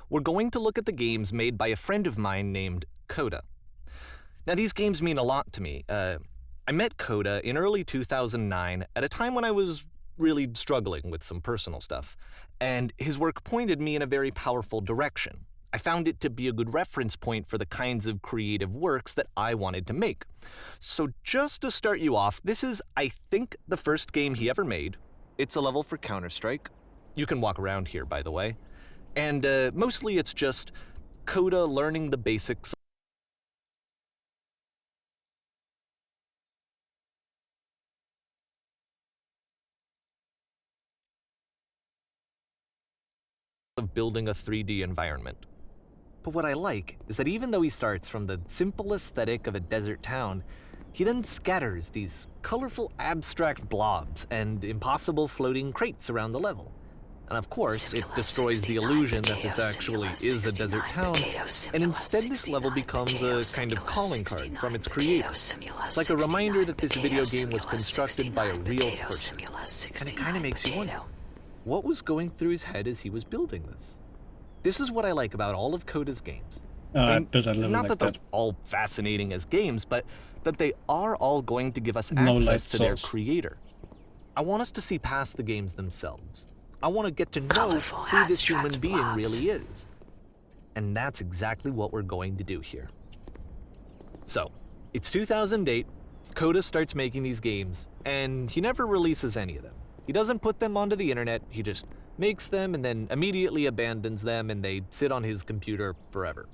we're going to look at the games made by a friend of mine named Coda. Now, these games mean a lot to me. I met Coda in early 2009 at a time when I was really struggling with some personal stuff, and his work pointed me in a very powerful direction. I found it to be a good reference point for the kinds of creative works that I wanted to make. So just to start you off, this is, I think, the first game he ever made. It's a level for Counter-Strike. You can walk around here, by the way. And mostly it's just Coda learning the basics of building a 3D environment. But what I like is that even though he starts from the simple aesthetic of a desert town, he then scatters these colorful abstract blobs and impossible floating crates around the level. And of course, it destroys the illusion that this actually is a desert town, and instead this level becomes a kind of calling card from its creator. It's like a reminder that this video game was constructed by a real person. And it kind of makes you wonder, what was going through his head as he was building this? This is what I like about all of Coda's games. I bet I Not that they're all fascinating as games, but that they are all going to give us access to their creator. I want us to see past the games themselves. I want to get to know who this human being really is. And that's exactly what we're going to do here. So, it's 2008, Coda starts making these games, and he never releases any of them. He doesn't put them onto the internet, he just makes them and then immediately abandons them, and they sit on his computer forever.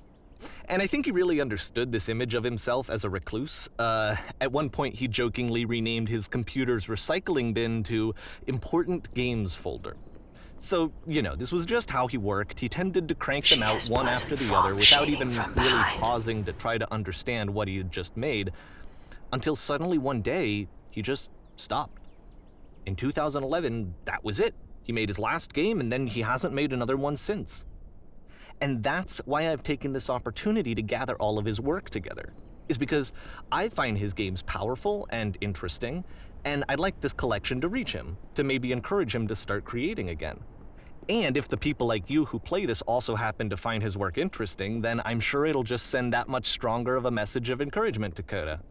And I think he really understood this image of himself as a recluse. At one point, he jokingly renamed his computer's recycling bin to Important Games Folder. So, you know, this was just how he worked. He tended to crank them out one after the other without even really pausing to try to understand what he had just made, until suddenly one day, he just stopped. In 2011, that was it. He made his last game, and then he hasn't made another one since. And that's why I've taken this opportunity to gather all of his work together, is because I find his games powerful and interesting, and I'd like this collection to reach him, to maybe encourage him to start creating again. And if the people like you who play this also happen to find his work interesting, then I'm sure it'll just send that much stronger of a message of encouragement to Coda.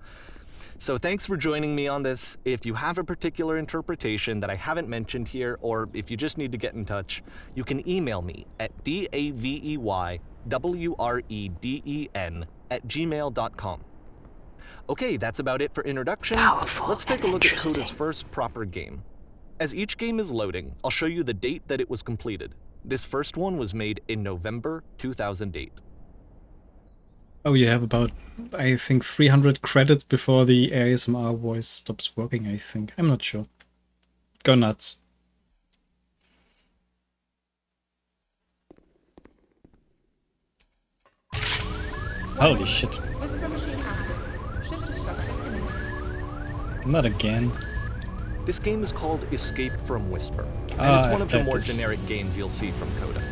So thanks for joining me on this. If you have a particular interpretation that I haven't mentioned here, or if you just need to get in touch, you can email me at daveyWreden@gmail.com. Okay, that's about it for introduction. Let's take a look at Coda's first proper game. As each game is loading, I'll show you the date that it was completed. This first one was made in November 2008. Oh, you have about, I think, 300 credits before the ASMR voice stops working, I think. I'm not sure. Go nuts. Holy shit. Not again. This game is called Escape from Whisper, and it's one of the more generic games you'll see from Coda.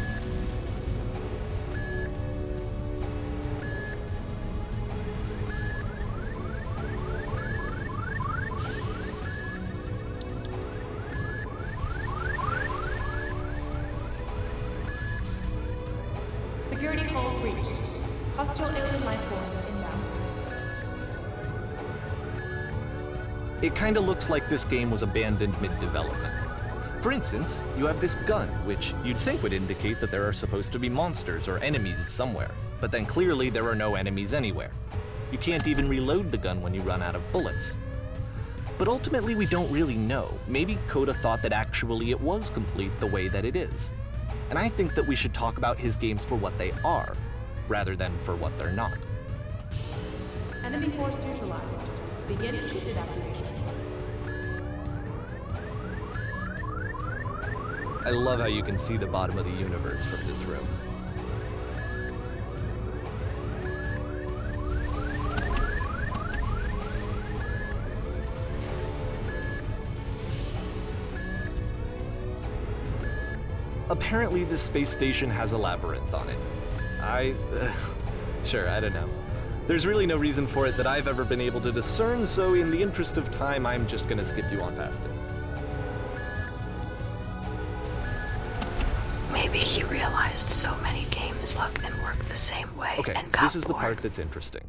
Security call breached. Hostile alien life forms inbound. It kinda looks like this game was abandoned mid-development. For instance, you have this gun, which you'd think would indicate that there are supposed to be monsters or enemies somewhere, but then clearly there are no enemies anywhere. You can't even reload the gun when you run out of bullets. But ultimately we don't really know. Maybe Coda thought that actually it was complete the way that it is. And I think that we should talk about his games for what they are, rather than for what they're not. Enemy force neutralized. Begin ship evacuation. I love how you can see the bottom of the universe from this room. Apparently this space station has a labyrinth on it. Sure, I don't know. There's really no reason for it that I've ever been able to discern, so in the interest of time, I'm just gonna skip you on past it. Maybe Maybe he realized so many games look and work the same way. Okay, and got this is the bored. part that's interesting.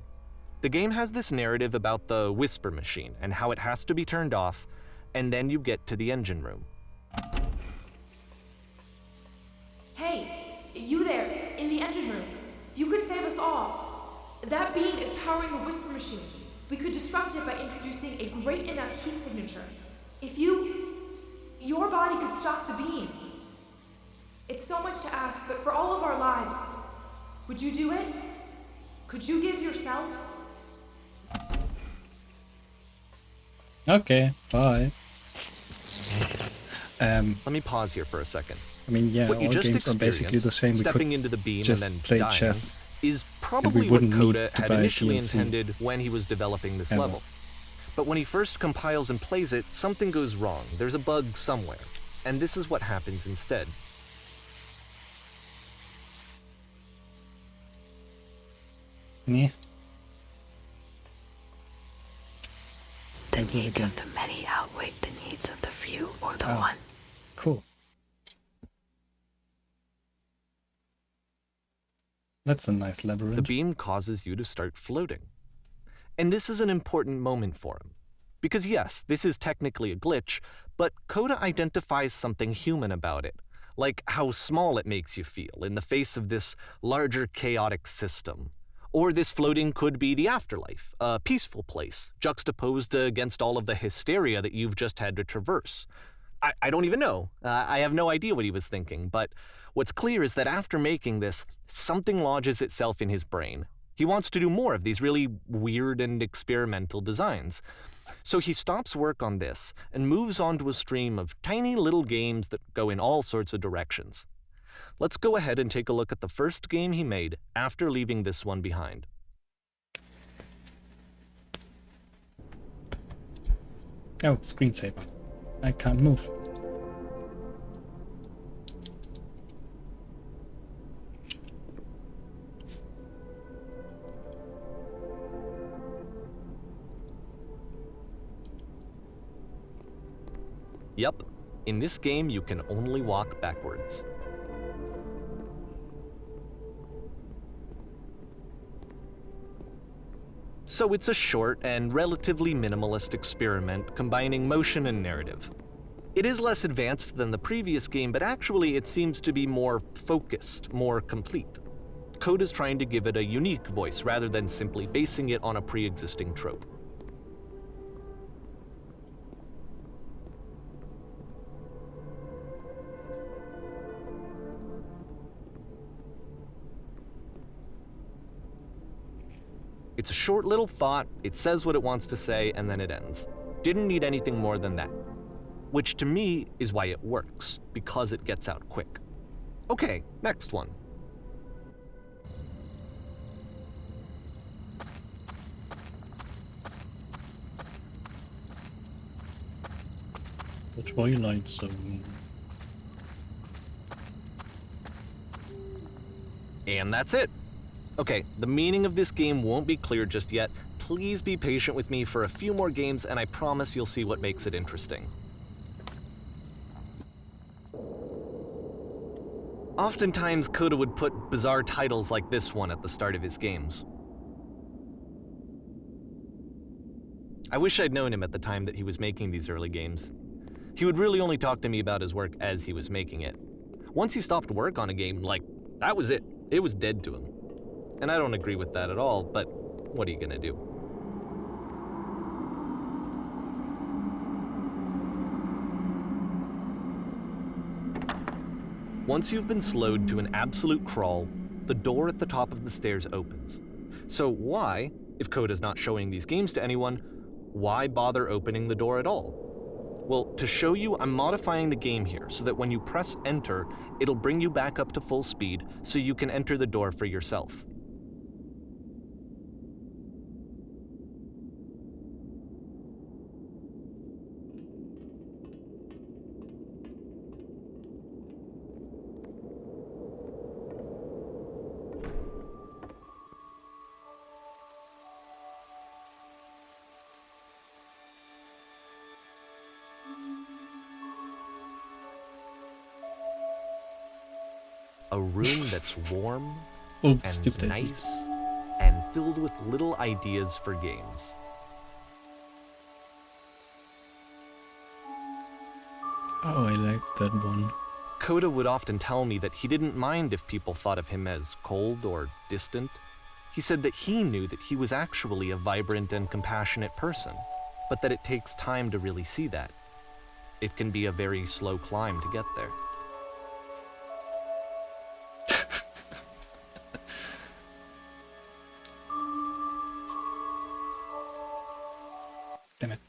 The game has this narrative about the whisper machine and how it has to be turned off, and then you get to the engine room. Hey, you there, in the engine room. You could save us all. That beam is powering the whisper machine. We could disrupt it by introducing a great enough heat signature. If your body could stop the beam. It's so much to ask, but for all of our lives, would you do it? Could you give yourself? Okay, bye. Let me pause here for a second. I mean, yeah, What you all just games are basically the same. We stepping could into the beam and just then play dying, chess, is probably what wouldn't need Coda to had buy initially DLC. intended when he was developing this Ever. level. But when he first compiles and plays it, something goes wrong. There's a bug somewhere. And this is what happens instead. Yeah. The needs of the many outweigh the needs of the few or the one. Cool. That's a nice labyrinth. The beam causes you to start floating. And this is an important moment for him. Because yes, this is technically a glitch, but Coda identifies something human about it, like how small it makes you feel in the face of this larger chaotic system. Or this floating could be the afterlife, a peaceful place, juxtaposed against all of the hysteria that you've just had to traverse. I don't even know. I have no idea what he was thinking, but what's clear is that after making this, something lodges itself in his brain. He wants to do more of these really weird and experimental designs. So he stops work on this and moves on to a stream of tiny little games that go in all sorts of directions. Let's go ahead and take a look at the first game he made after leaving this one behind. Oh, screensaver. I can't move. Yep, in this game you can only walk backwards. So it's a short and relatively minimalist experiment combining motion and narrative. It is less advanced than the previous game, but actually it seems to be more focused, more complete. Coda's trying to give it a unique voice rather than simply basing it on a pre-existing trope. It's a short little thought, it says what it wants to say, and then it ends. Didn't need anything more than that. Which to me is why it works, because it gets out quick. Okay, next one. The Twilight Zone. And that's it. Okay, the meaning of this game won't be clear just yet. Please be patient with me for a few more games, and I promise you'll see what makes it interesting. Oftentimes, Coda would put bizarre titles like this one at the start of his games. I wish I'd known him at the time that he was making these early games. He would really only talk to me about his work as he was making it. Once he stopped work on a game, that was it. It was dead to him. And I don't agree with that at all, but what are you gonna do? Once you've been slowed to an absolute crawl, the door at the top of the stairs opens. So why, if Coda's not showing these games to anyone, why bother opening the door at all? Well, to show you, I'm modifying the game here so that when you press enter, it'll bring you back up to full speed so you can enter the door for yourself. A room that's warm Oops, and stupid nice and filled with little ideas for games. Oh, I like that one. Coda would often tell me that he didn't mind if people thought of him as cold or distant. He said that he knew that he was actually a vibrant and compassionate person, but that it takes time to really see that. It can be a very slow climb to get there. Damn it.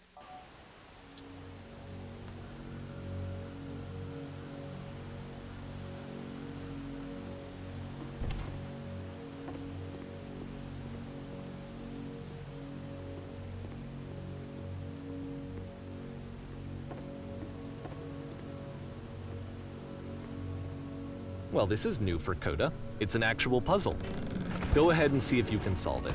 Well, this is new for Coda. It's an actual puzzle. Go ahead and see if you can solve it.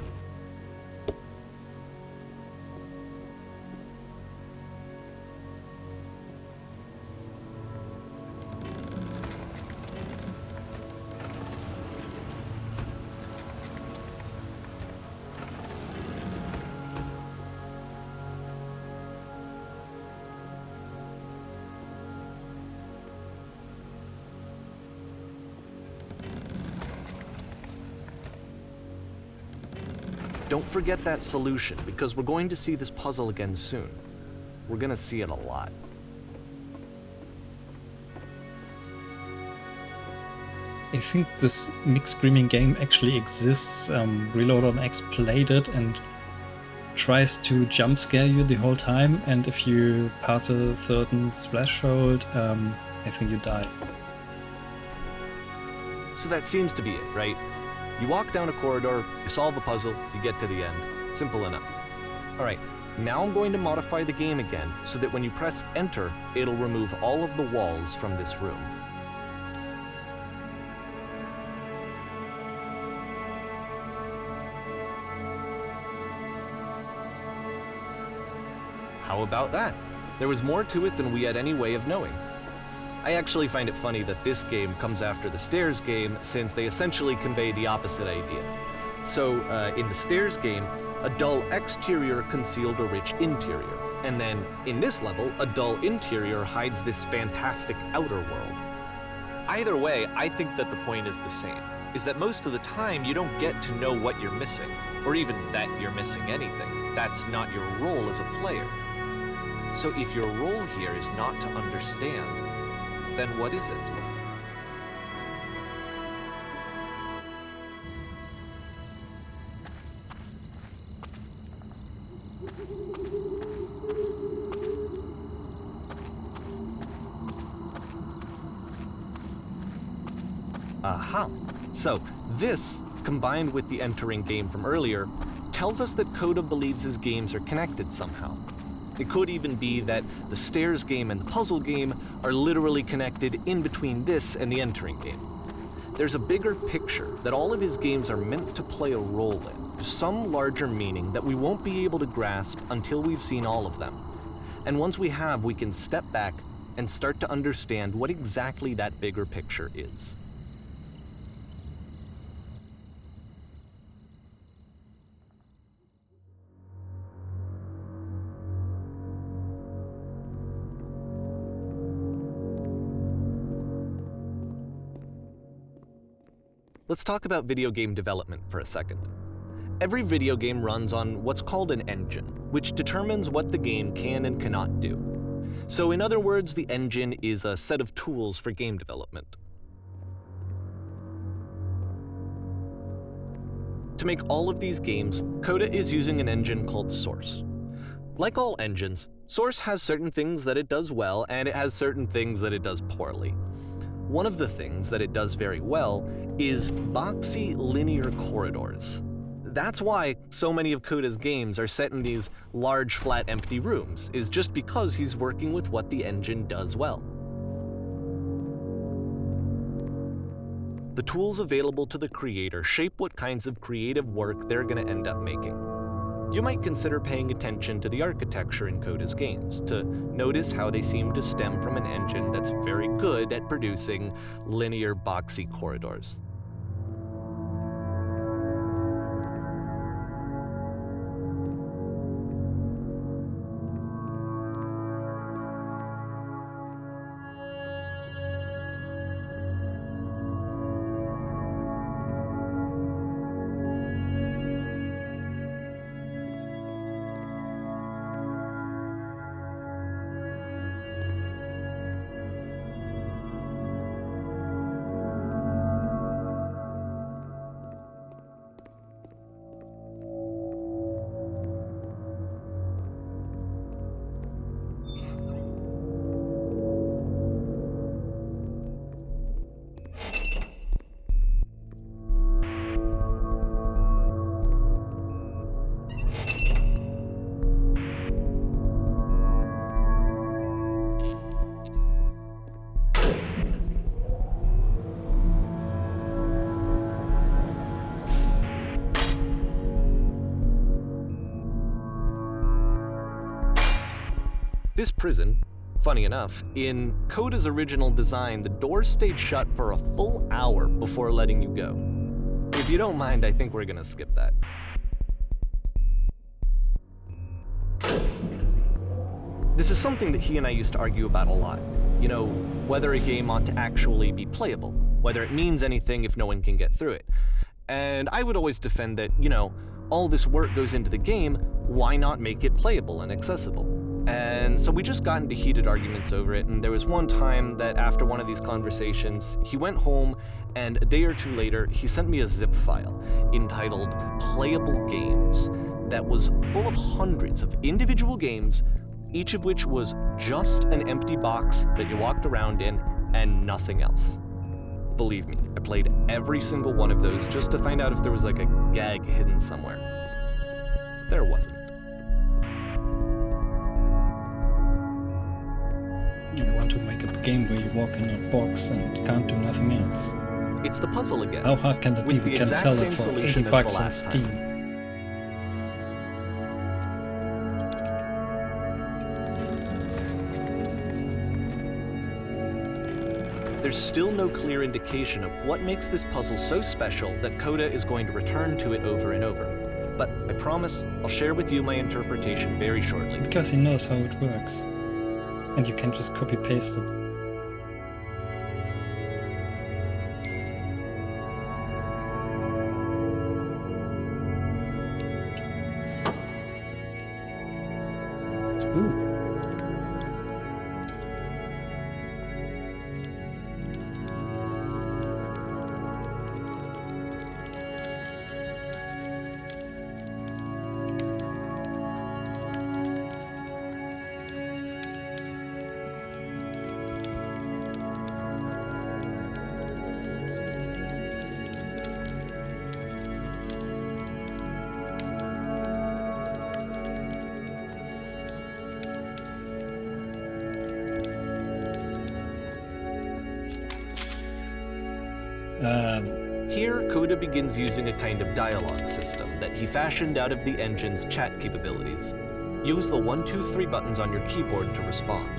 Don't forget that solution, because we're going to see this puzzle again soon. We're going to see it a lot. I think this mixed screaming game actually exists. Reload on X played it and tries to jump scare you the whole time, and if you pass a certain threshold, I think you die. So that seems to be it, right? You walk down a corridor, you solve a puzzle, you get to the end. Simple enough. All right, now I'm going to modify the game again so that when you press enter, it'll remove all of the walls from this room. How about that? There was more to it than we had any way of knowing. I actually find it funny that this game comes after the Stairs game, since they essentially convey the opposite idea. So, in the Stairs game, a dull exterior concealed a rich interior. And then, in this level, a dull interior hides this fantastic outer world. Either way, I think that the point is the same, is that most of the time you don't get to know what you're missing, or even that you're missing anything. That's not your role as a player. So if your role here is not to understand, then what is it? Aha! So this, combined with the entering game from earlier, tells us that Coda believes his games are connected somehow. It could even be that the Stairs game and the puzzle game are literally connected in between this and the entering game. There's a bigger picture that all of his games are meant to play a role in, some larger meaning that we won't be able to grasp until we've seen all of them. And once we have, we can step back and start to understand what exactly that bigger picture is. Let's talk about video game development for a second. Every video game runs on what's called an engine, which determines what the game can and cannot do. So in other words, the engine is a set of tools for game development. To make all of these games, Coda is using an engine called Source. Like all engines, Source has certain things that it does well, and it has certain things that it does poorly. One of the things that it does very well is boxy linear corridors. That's why so many of Coda's games are set in these large, flat, empty rooms, is just because he's working with what the engine does well. The tools available to the creator shape what kinds of creative work they're going to end up making. You might consider paying attention to the architecture in Coda's games, to notice how they seem to stem from an engine that's very good at producing linear, boxy corridors. This prison, funny enough, in Coda's original design, the doors stayed shut for a full hour before letting you go. If you don't mind, I think we're gonna skip that. This is something that he and I used to argue about a lot. You know, whether a game ought to actually be playable, whether it means anything if no one can get through it. And I would always defend that, you know, all this work goes into the game, why not make it playable and accessible? And so we just got into heated arguments over it, and there was one time that after one of these conversations, he went home, and a day or two later, he sent me a zip file entitled Playable Games that was full of hundreds of individual games, each of which was just an empty box that you walked around in and nothing else. Believe me, I played every single one of those just to find out if there was like a gag hidden somewhere. There wasn't. You want to make a game where you walk in a box and can't do nothing else. It's the puzzle again. How hard can that be? We can sell it for $80 on Steam. There's still no clear indication of what makes this puzzle so special that Coda is going to return to it over and over. But I promise I'll share with you my interpretation very shortly. Because he knows how it works. And you can just copy-paste it. Ooh. Here, Coda begins using a kind of dialogue system that he fashioned out of the engine's chat capabilities. Use the 1, 2, 3 buttons on your keyboard to respond.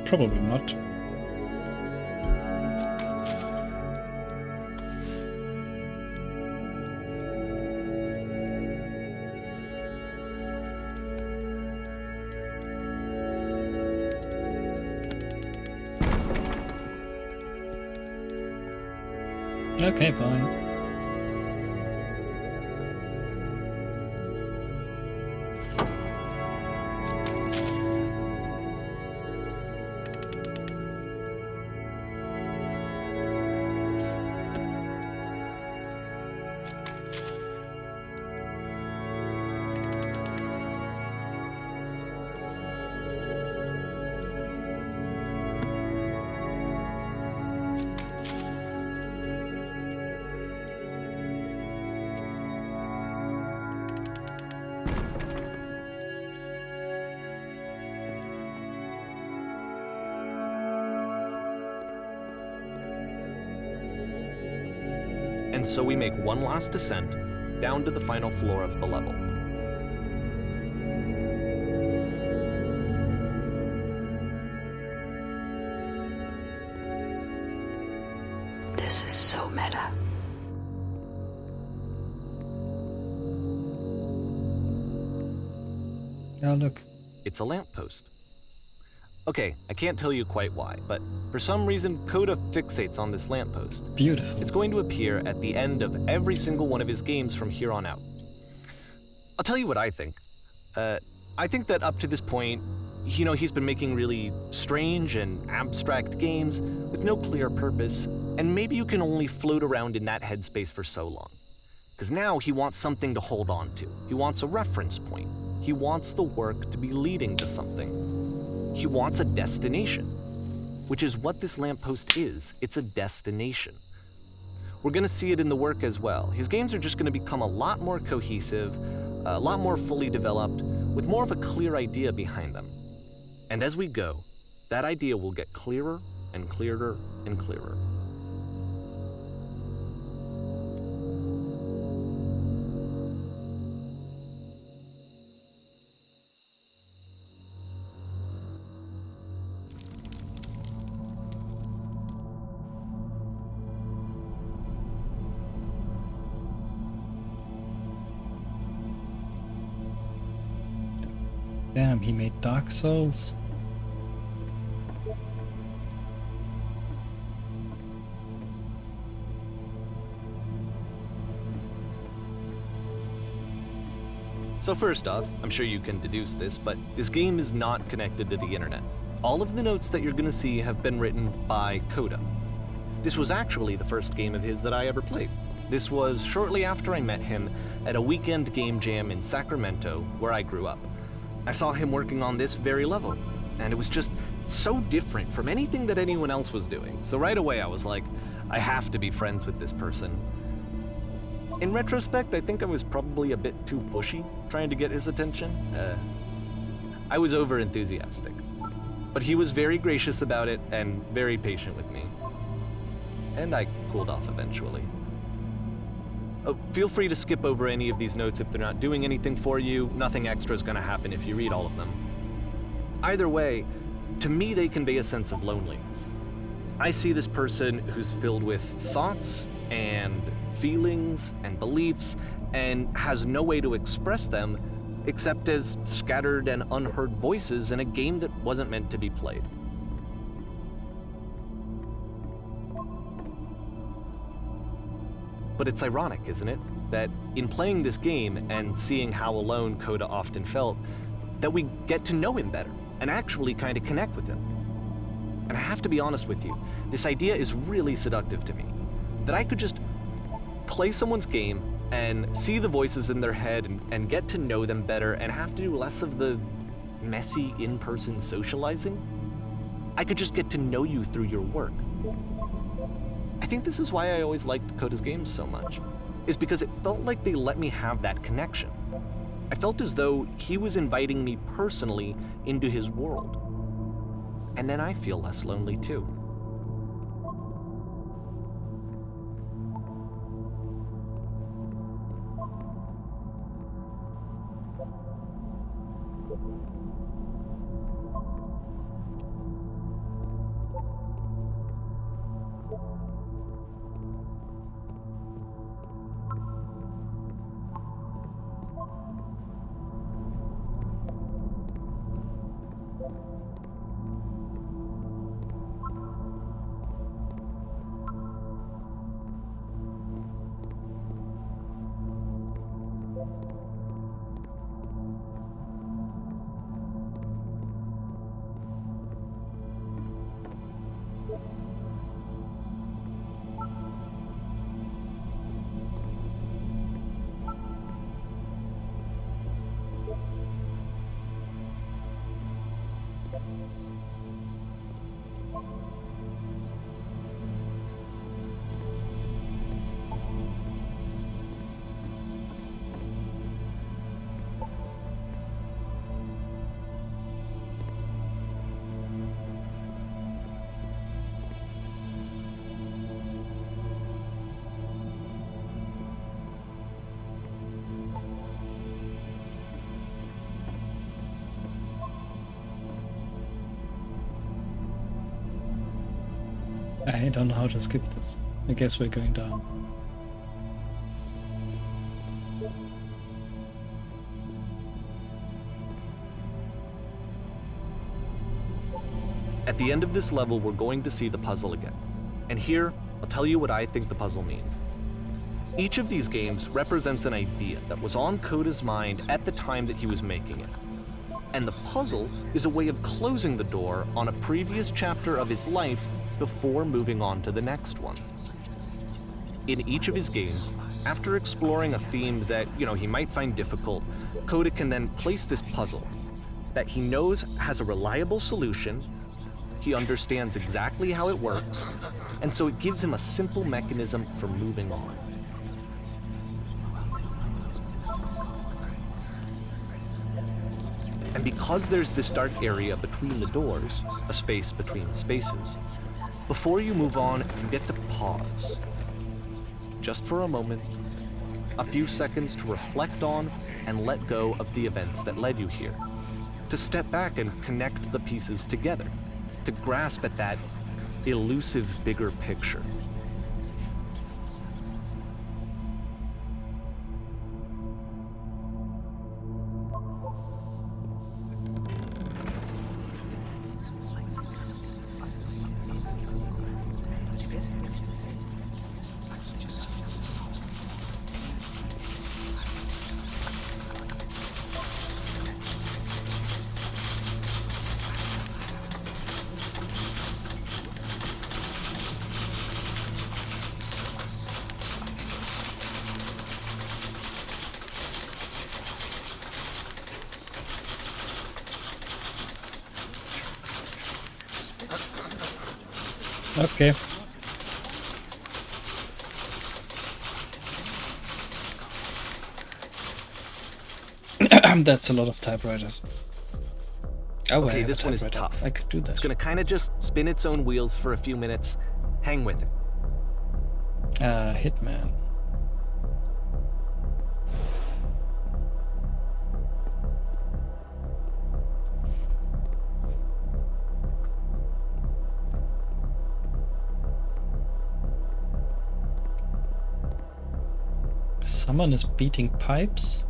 Probably not. Okay, fine. And so we make one last descent down to the final floor of the level. This is so meta. Oh, look. It's a lamppost. Okay, I can't tell you quite why, but for some reason, Coda fixates on this lamppost. Beautiful. It's going to appear at the end of every single one of his games from here on out. I'll tell you what I think. I think that up to this point, he's been making really strange and abstract games with no clear purpose, and maybe you can only float around in that headspace for so long. Because now he wants something to hold on to. He wants a reference point. He wants the work to be leading to something. He wants a destination, which is what this lamppost is. It's a destination. We're going to see it in the work as well. His games are just going to become a lot more cohesive, a lot more fully developed, with more of a clear idea behind them. And as we go, that idea will get clearer and clearer and clearer. Damn, he made Dark Souls. So first off, I'm sure you can deduce this, but this game is not connected to the internet. All of the notes that you're gonna see have been written by Coda. This was actually the first game of his that I ever played. This was shortly after I met him at a weekend game jam in Sacramento, where I grew up. I saw him working on this very level, and it was just so different from anything that anyone else was doing. So right away I was like, I have to be friends with this person. In retrospect, I think I was probably a bit too pushy trying to get his attention. I was over-enthusiastic. But he was very gracious about it and very patient with me. And I cooled off eventually. Oh, feel free to skip over any of these notes if they're not doing anything for you. Nothing extra is going to happen if you read all of them. Either way, to me they convey a sense of loneliness. I see this person who's filled with thoughts and feelings and beliefs and has no way to express them except as scattered and unheard voices in a game that wasn't meant to be played. But it's ironic, isn't it, that in playing this game and seeing how alone Coda often felt, that we get to know him better and actually kind of connect with him. And I have to be honest with you, this idea is really seductive to me, that I could just play someone's game and see the voices in their head and get to know them better and have to do less of the messy in-person socializing. I could just get to know you through your work. I think this is why I always liked Coda's games so much, is because it felt like they let me have that connection. I felt as though he was inviting me personally into his world. And then I feel less lonely too. I don't know how to skip this. I guess we're going down. At the end of this level, we're going to see the puzzle again. And here, I'll tell you what I think the puzzle means. Each of these games represents an idea that was on Coda's mind at the time that he was making it. And the puzzle is a way of closing the door on a previous chapter of his life before moving on to the next one. In each of his games, after exploring a theme that, he might find difficult, Coda can then place this puzzle that he knows has a reliable solution. He understands exactly how it works, and so it gives him a simple mechanism for moving on. And because there's this dark area between the doors, a space between spaces, before you move on, you get to pause. Just for a moment, a few seconds to reflect on and let go of the events that led you here, to step back and connect the pieces together, to grasp at that elusive bigger picture. Okay. That's a lot of typewriters. Oh, okay, this one is tough. I could do that. It's gonna kind of just spin its own wheels for a few minutes. Hang with it. Hitman. Someone is beating pipes.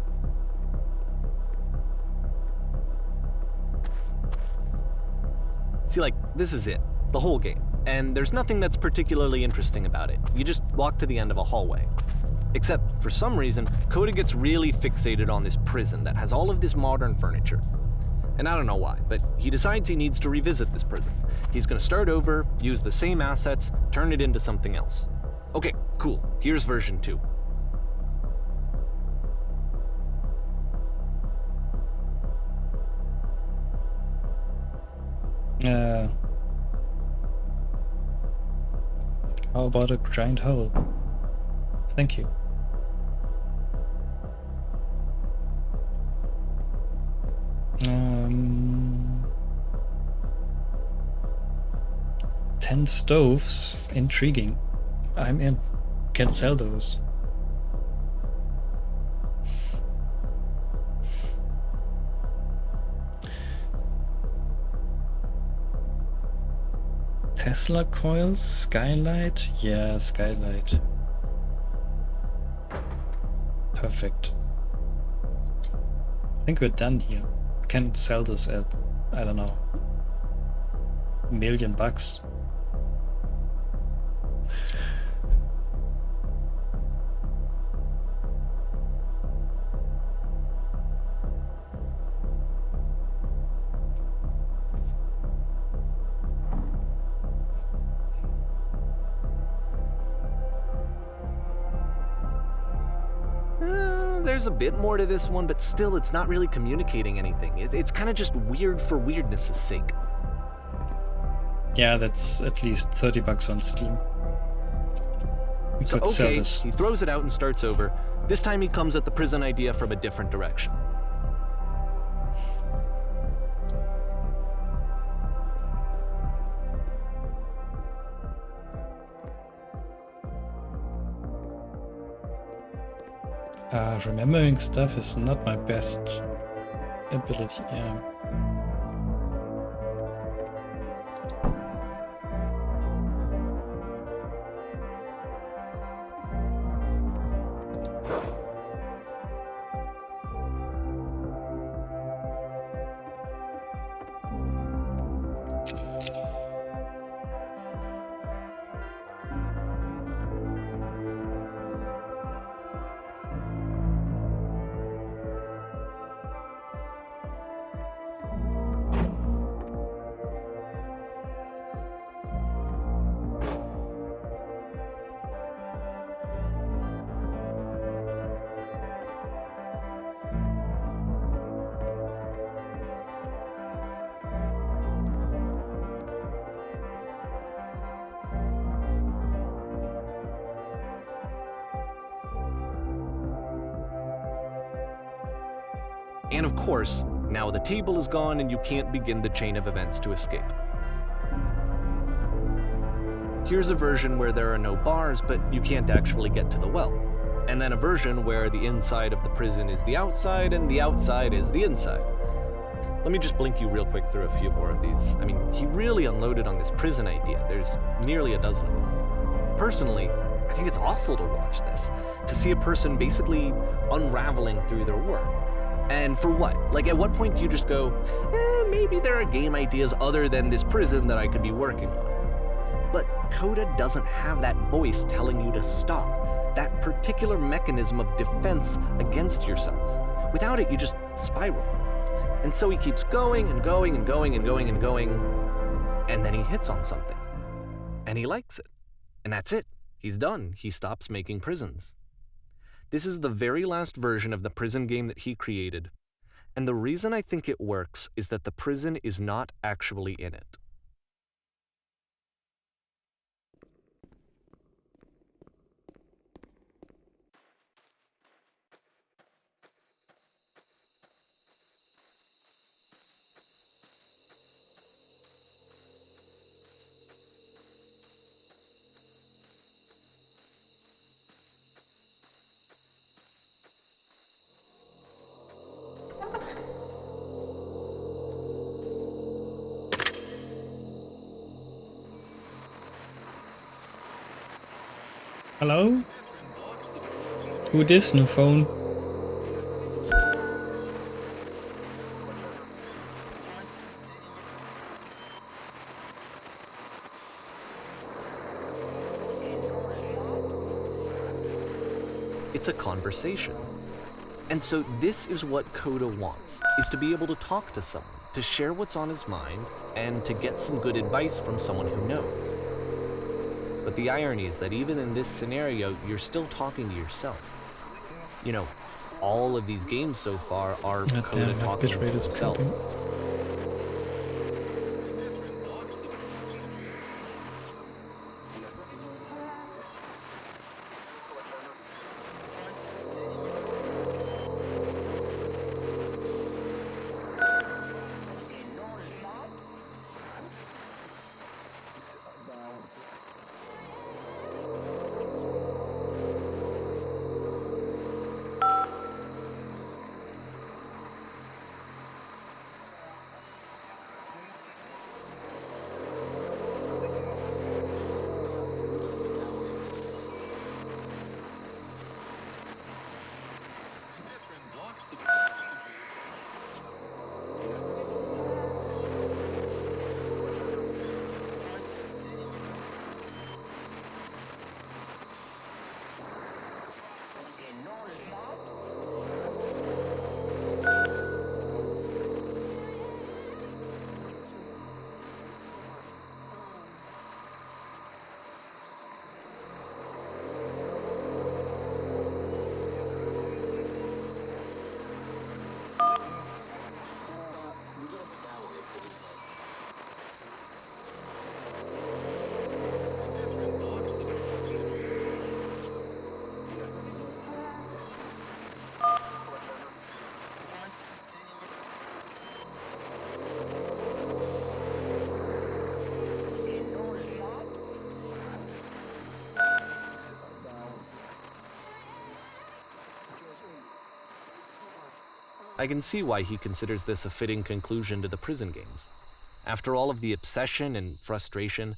See, this is it, the whole game. And there's nothing that's particularly interesting about it. You just walk to the end of a hallway. Except, for some reason, Coda gets really fixated on this prison that has all of this modern furniture. And I don't know why, but he decides he needs to revisit this prison. He's gonna start over, use the same assets, turn it into something else. Okay, cool, here's version 2. How about a giant hole? Thank you. Um, 10 stoves. Intriguing. I'm in. Can sell those. Tesla coils, skylight, yeah, skylight. Perfect. I think we're done here. We can sell this at, I don't know, $1 million. There's a bit more to this one, but still it's not really communicating anything. It's kind of just weird for weirdness' sake. Yeah, that's at least $30 on Steam. We So could sell okay, this. he throws it out and starts over. This time he comes at the prison idea from a different direction. Remembering stuff is not my best ability, yeah. And of course, now the table is gone and you can't begin the chain of events to escape. Here's a version where there are no bars, but you can't actually get to the well. And then a version where the inside of the prison is the outside and the outside is the inside. Let me just blink you real quick through a few more of these. I mean, he really unloaded on this prison idea. There's nearly a dozen of them. Personally, I think it's awful to watch this, to see a person basically unraveling through their work. And for what? Like, at what point do you just go, maybe there are game ideas other than this prison that I could be working on? But Coda doesn't have that voice telling you to stop, that particular mechanism of defense against yourself. Without it, you just spiral. And so he keeps going and going and going and going and going, and then he hits on something. And he likes it. And that's it. He's done. He stops making prisons. This is the very last version of the prison game that he created. And the reason I think it works is that the prison is not actually in it. Hello? Who this new phone? It's a conversation. And so this is what Coda wants, is to be able to talk to someone, to share what's on his mind, and to get some good advice from someone who knows. But the irony is that even in this scenario, you're still talking to yourself. You know, all of these games so far are Coda talking to himself. I can see why he considers this a fitting conclusion to the prison games. After all of the obsession and frustration,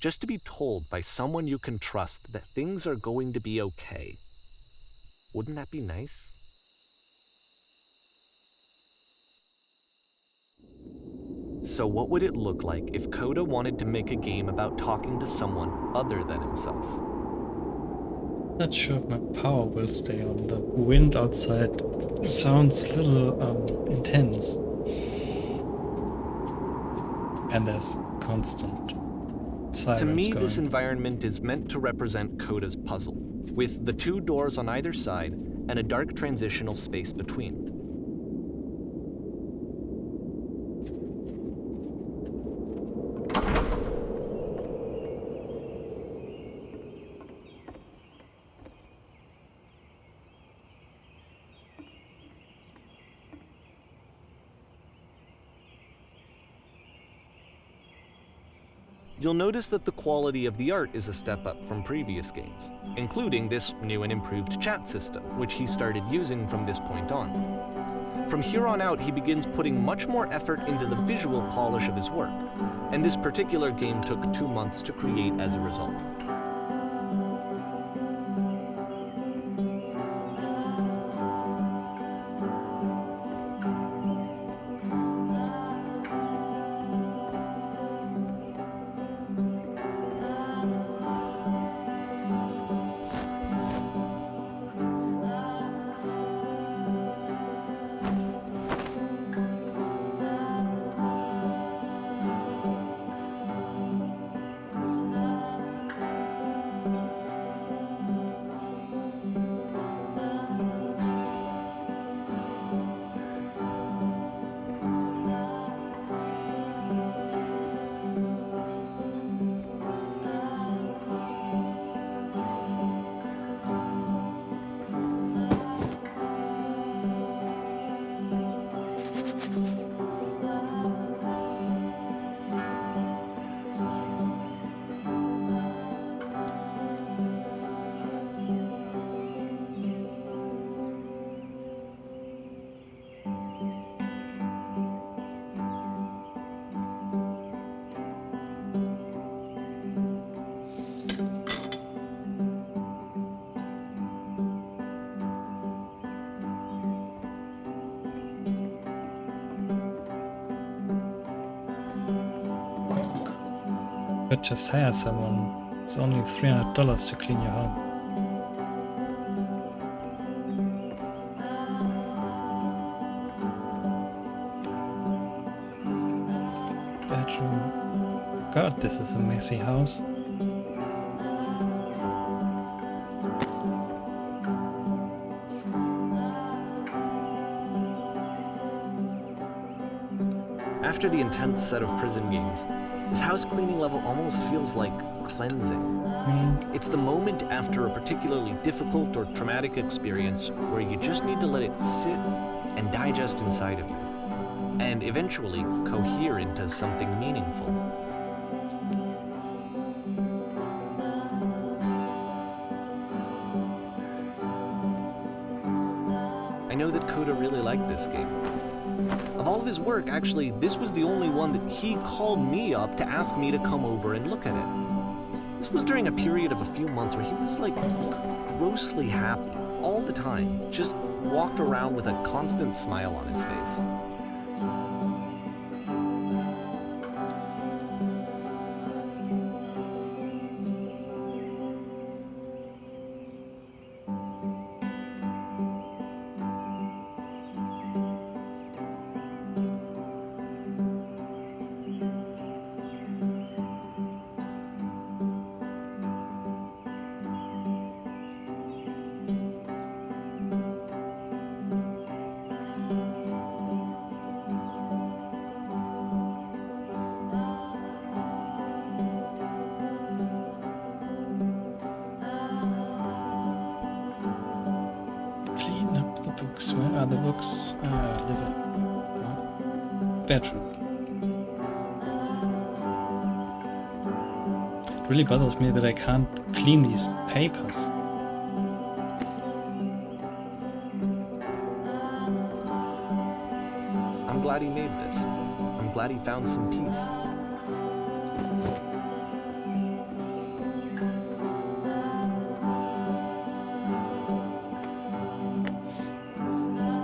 just to be told by someone you can trust that things are going to be okay. Wouldn't that be nice? So what would it look like if Coda wanted to make a game about talking to someone other than himself? Not sure if my power will stay on. The wind outside sounds a little intense. And there's constant silence. To me, going. this environment is meant to represent Coda's puzzle, with the two doors on either side and a dark transitional space between. you'll notice that the quality of the art is a step up from previous games, including this new and improved chat system, which he started using from this point on. From here on out, he begins putting much more effort into the visual polish of his work, and this particular game took 2 months to create as a result. But just hire someone. It's only $300 to clean your home. Bedroom. God, this is a messy house. After the intense set of prison games, this house cleaning level almost feels like cleansing. It's the moment after a particularly difficult or traumatic experience where you just need to let it sit and digest inside of you, and eventually cohere into something meaningful. I know that Coda really liked this game. Of all of his work, actually, this was the only one that he called me up to ask me to come over and look at it. This was during a period of a few months where he was like grossly happy all the time, just walked around with a constant smile on his face. Where are the books? Living. Bedroom. It really bothers me that I can't clean these papers. I'm glad he made this. I'm glad he found some peace.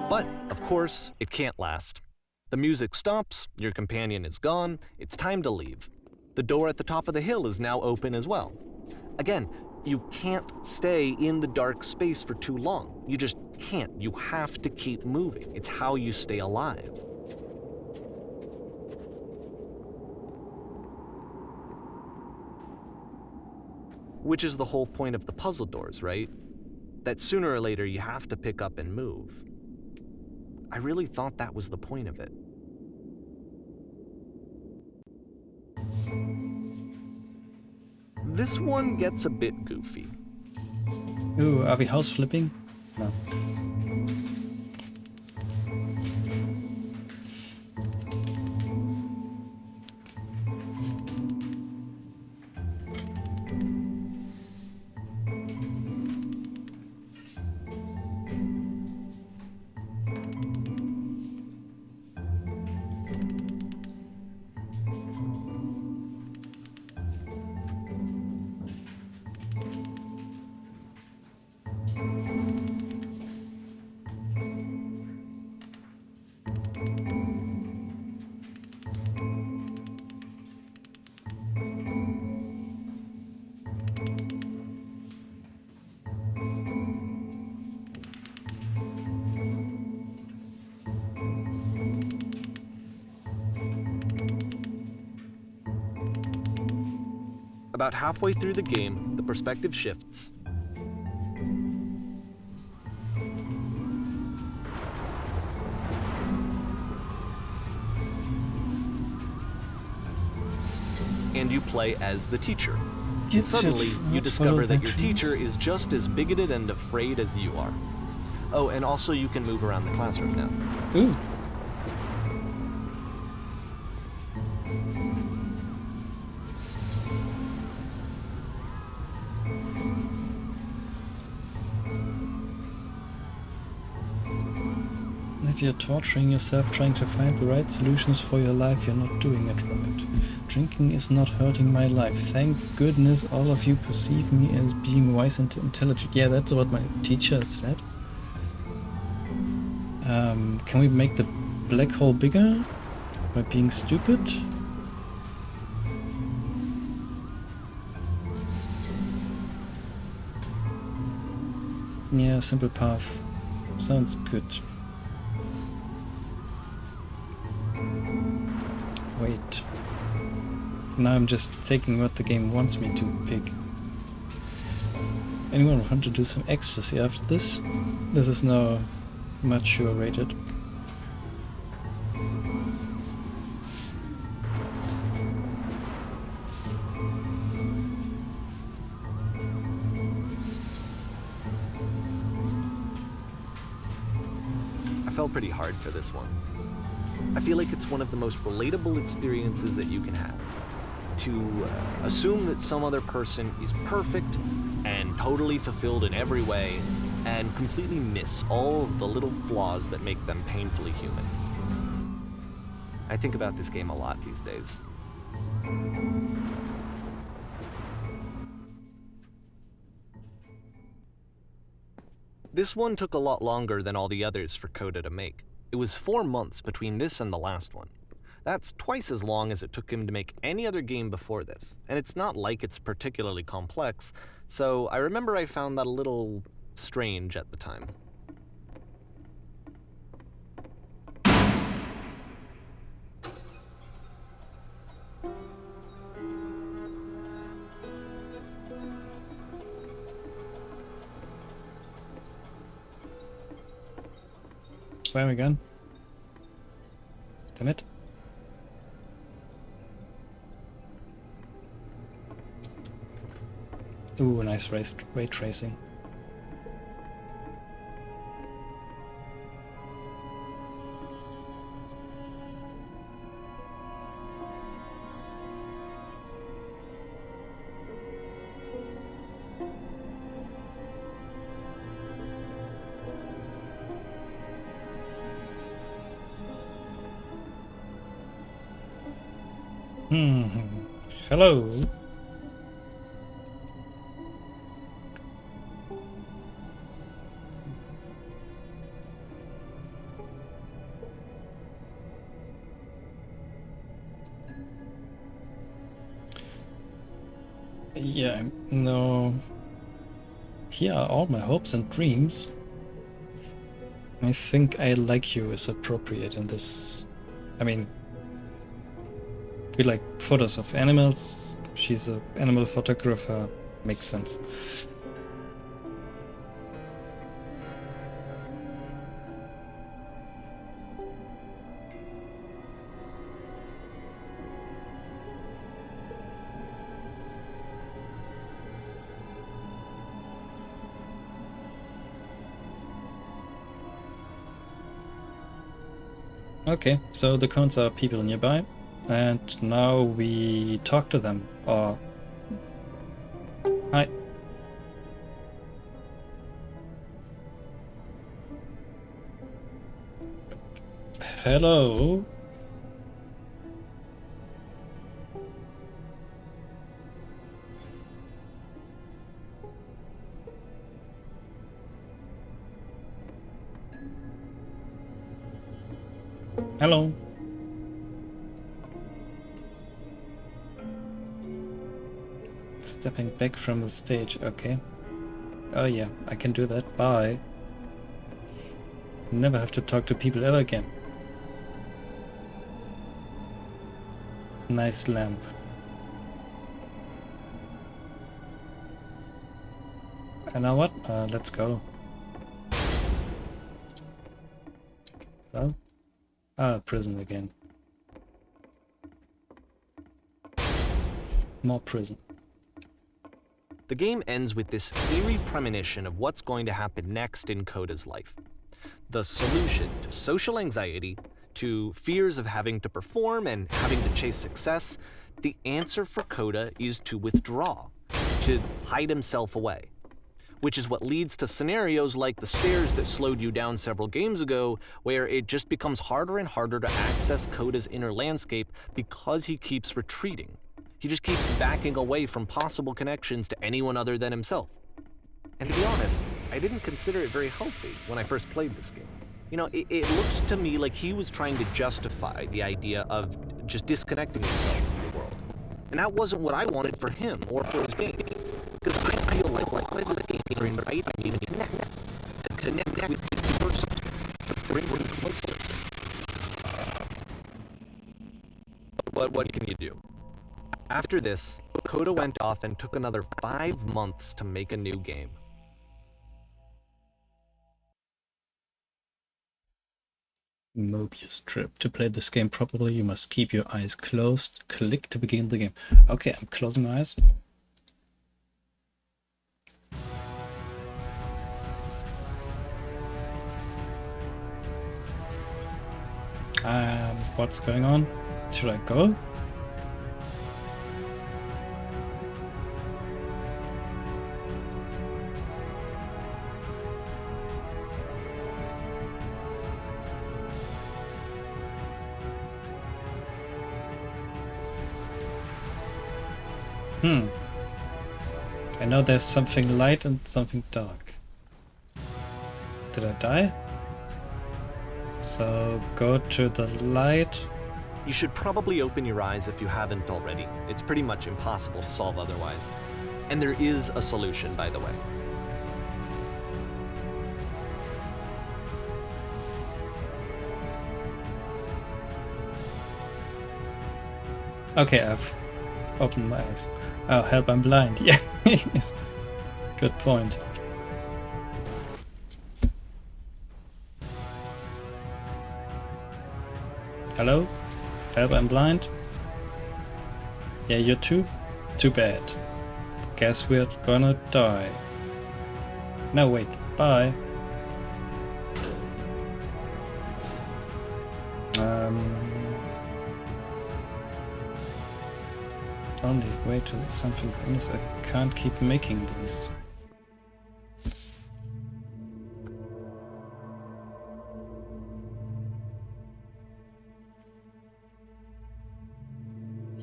But, of course, it can't last. The music stops, your companion is gone, it's time to leave. The door at the top of the hill is now open as well. Again, you can't stay in the dark space for too long. You just can't. You have to keep moving. It's how you stay alive. Which is the whole point of the puzzle doors, right? That sooner or later you have to pick up and move. I really thought that was the point of it. This one gets a bit goofy. Ooh, are we house flipping? No. About halfway through the game, the perspective shifts. And you play as the teacher. Suddenly, you discover that your teacher is just as bigoted and afraid as you are. Oh, and also you can move around the classroom now. Ooh. If you're torturing yourself trying to find the right solutions for your life, you're not doing it right. Drinking is not hurting my life. Thank goodness all of you perceive me as being wise and intelligent. Yeah, that's what my teacher said. Can we make the black hole bigger by being stupid? Yeah, simple path. Sounds good. Wait. Now I'm just taking what the game wants me to pick. Anyone want to do some ecstasy after this? This is now mature rated. I felt pretty hard for this one. I feel like it's one of the most relatable experiences that you can have. To assume that some other person is perfect and totally fulfilled in every way, and completely miss all of the little flaws that make them painfully human. I think about this game a lot these days. This one took a lot longer than all the others for Coda to make. It was 4 months between this and the last one. That's twice as long as it took him to make any other game before this, and it's not like it's particularly complex, so I remember I found that a little strange at the time. Where are we going? Damn it. Ooh, nice ray tracing. Hello. Yeah, no. Here are all my hopes and dreams. I think I Like You is appropriate in this. I mean, we like photos of animals. She's an animal photographer. Makes sense. Okay, so the cones are people nearby, and now we talk to them, or... Hi. Hello? Hello. Stepping back from the stage, okay. Oh yeah, I can do that. Bye. Never have to talk to people ever again. Nice lamp. You know what? Let's go. Well, prison again. More prison. The game ends with this eerie premonition of what's going to happen next in Coda's life. The solution to social anxiety, to fears of having to perform and having to chase success, the answer for Coda is to withdraw, to hide himself away. Which is what leads to scenarios like the stairs that slowed you down several games ago, where it just becomes harder and harder to access Coda's inner landscape because he keeps retreating. He just keeps backing away from possible connections to anyone other than himself. And to be honest, I didn't consider it very healthy when I first played this game. You know, it looked to me like he was trying to justify the idea of just disconnecting himself from the world. And that wasn't what I wanted for him or for his games. Because I feel like this game is right, I need to connect with this person, to bring him closer. But what can you do? After this, Coda went off and took another 5 months to make a new game. Mobius strip. To play this game properly, you must keep your eyes closed. Click to begin the game. Okay, I'm closing my eyes. What's going on? Should I go? I know there's something light and something dark. Did I die? So go to the light. You should probably open your eyes if you haven't already. It's pretty much impossible to solve otherwise. And there is a solution, by the way. Okay, I've opened my eyes. Oh, help, I'm blind. Yeah, yes. Good point. Hello? Help, I'm blind. Yeah, you too? Too bad. Guess we're gonna die. No, wait. Bye. Only way to something is I can't keep making these.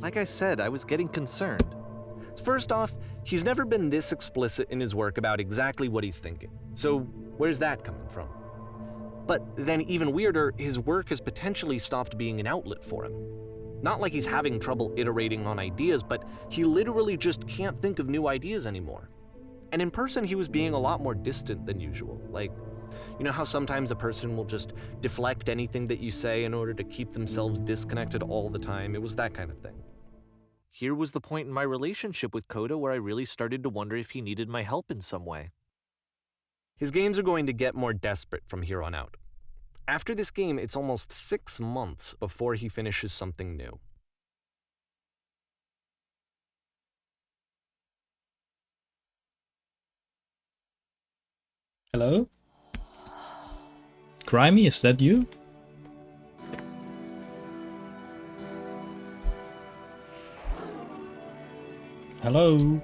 Like I said, I was getting concerned. First off, he's never been this explicit in his work about exactly what he's thinking. So where's that coming from? But then even weirder, his work has potentially stopped being an outlet for him. Not like he's having trouble iterating on ideas, but he literally just can't think of new ideas anymore. And in person, he was being a lot more distant than usual. Like, you know how sometimes a person will just deflect anything that you say in order to keep themselves disconnected all the time? It was that kind of thing. Here was the point in my relationship with Coda where I really started to wonder if he needed my help in some way. His games are going to get more desperate from here on out. After this game, it's almost 6 months before he finishes something new. Hello? Grimy, is that you? Hello?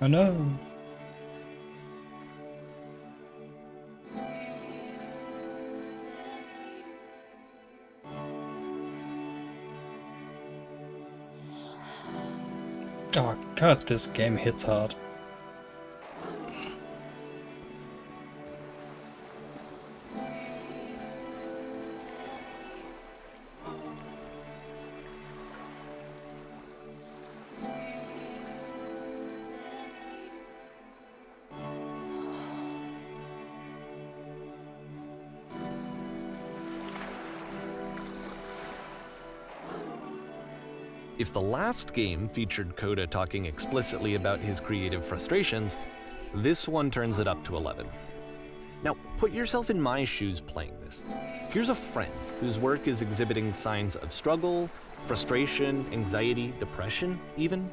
Oh no. Oh god, this game hits hard. If the last game featured Coda talking explicitly about his creative frustrations, this one turns it up to 11. Now, put yourself in my shoes playing this. Here's a friend whose work is exhibiting signs of struggle, frustration, anxiety, depression even,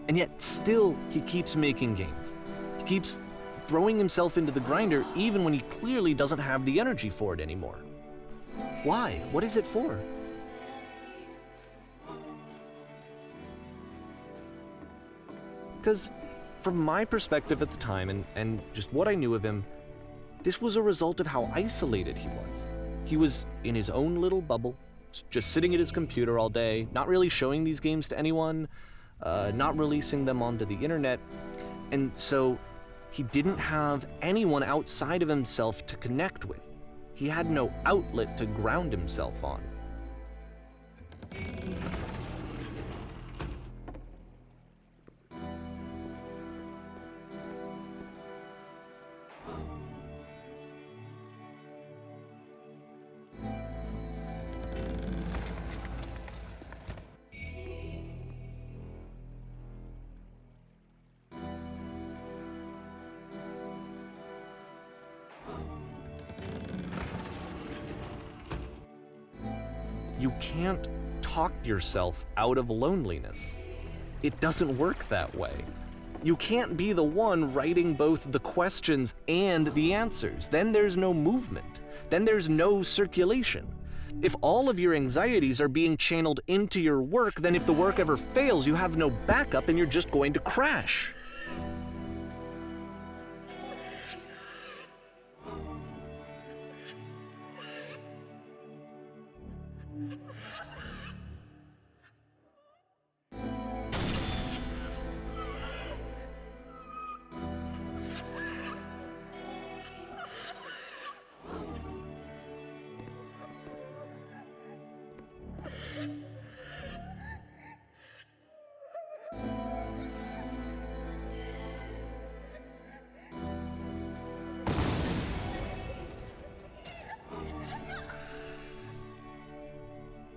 and yet still he keeps making games. He keeps throwing himself into the grinder even when he clearly doesn't have the energy for it anymore. Why? What is it for? Because from my perspective at the time and just what I knew of him, this was a result of how isolated he was. He was in his own little bubble, just sitting at his computer all day, not really showing these games to anyone, not releasing them onto the internet, and so he didn't have anyone outside of himself to connect with. He had no outlet to ground himself on. You can't talk yourself out of loneliness. It doesn't work that way. You can't be the one writing both the questions and the answers. Then there's no movement. Then there's no circulation. If all of your anxieties are being channeled into your work, then if the work ever fails, you have no backup and you're just going to crash.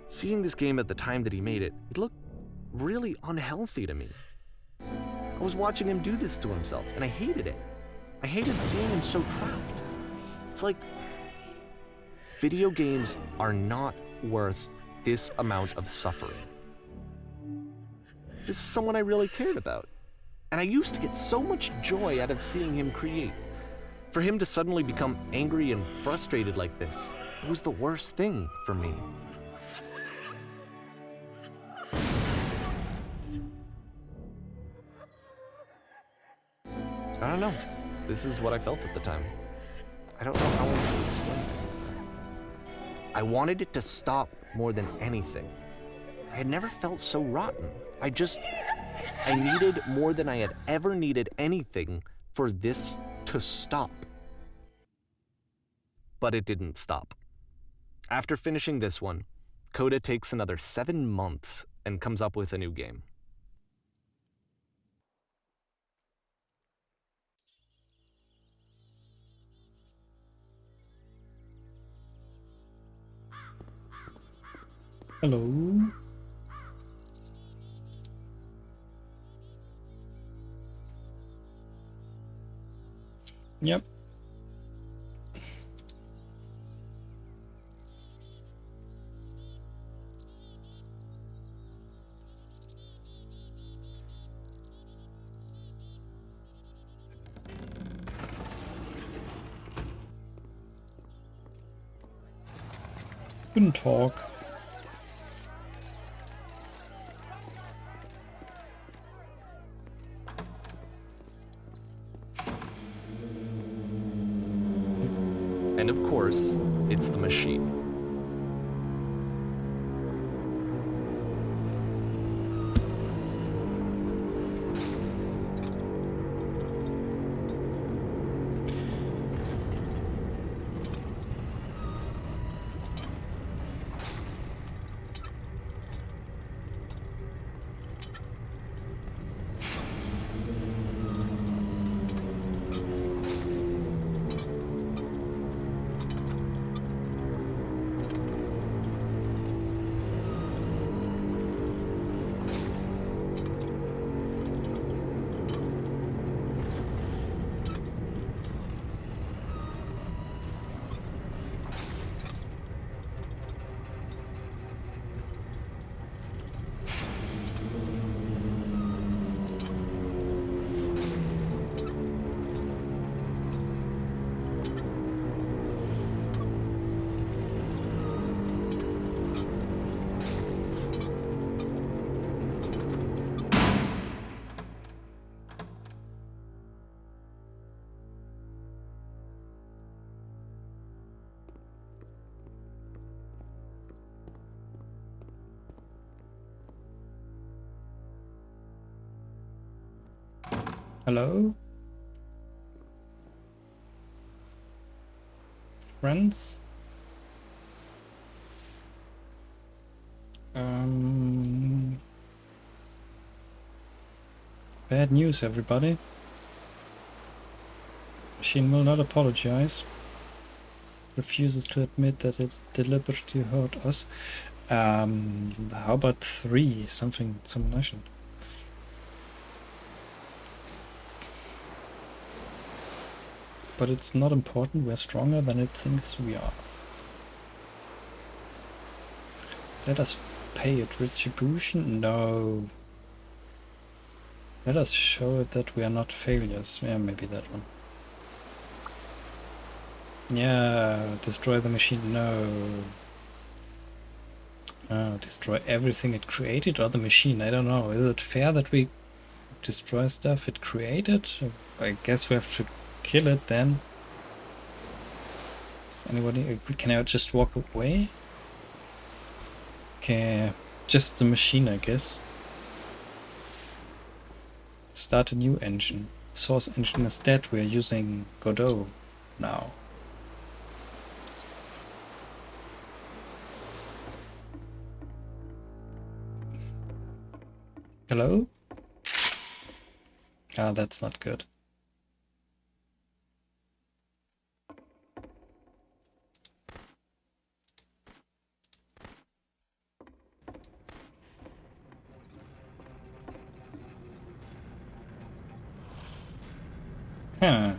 Seeing this game at the time that he made it, it looked really unhealthy to me. I was watching him do this to himself, and I hated it. I hated seeing him so trapped. It's like, video games are not worth this amount of suffering. This is someone I really cared about, and I used to get so much joy out of seeing him create. For him to suddenly become angry and frustrated like this, it was the worst thing for me. I don't know. This is what I felt at the time. I don't know how else to explain it. I wanted it to stop more than anything. I had never felt so rotten. I needed more than I had ever needed anything for this to stop. But it didn't stop. After finishing this one, Coda takes another 7 months and comes up with a new game. Hello. Yep. Guten Tag. And of course, it's the machine. Hello? Friends? Bad news, everybody. Machine will not apologize. Refuses to admit that it deliberately hurt us. How about 3? Some nation. But it's not important, we're stronger than it thinks we are. Let us pay it retribution? No. Let us show it that we are not failures. Yeah, maybe that one. Yeah, destroy the machine. No. Oh, destroy everything it created or the machine? I don't know. Is it fair that we destroy stuff it created? I guess we have to kill it then. Is anybody agree? Can I just walk away? Okay, just the machine, I guess. Start a new engine. Source engine is dead. We're using Godot now. Hello? Ah, that's not good. Huh.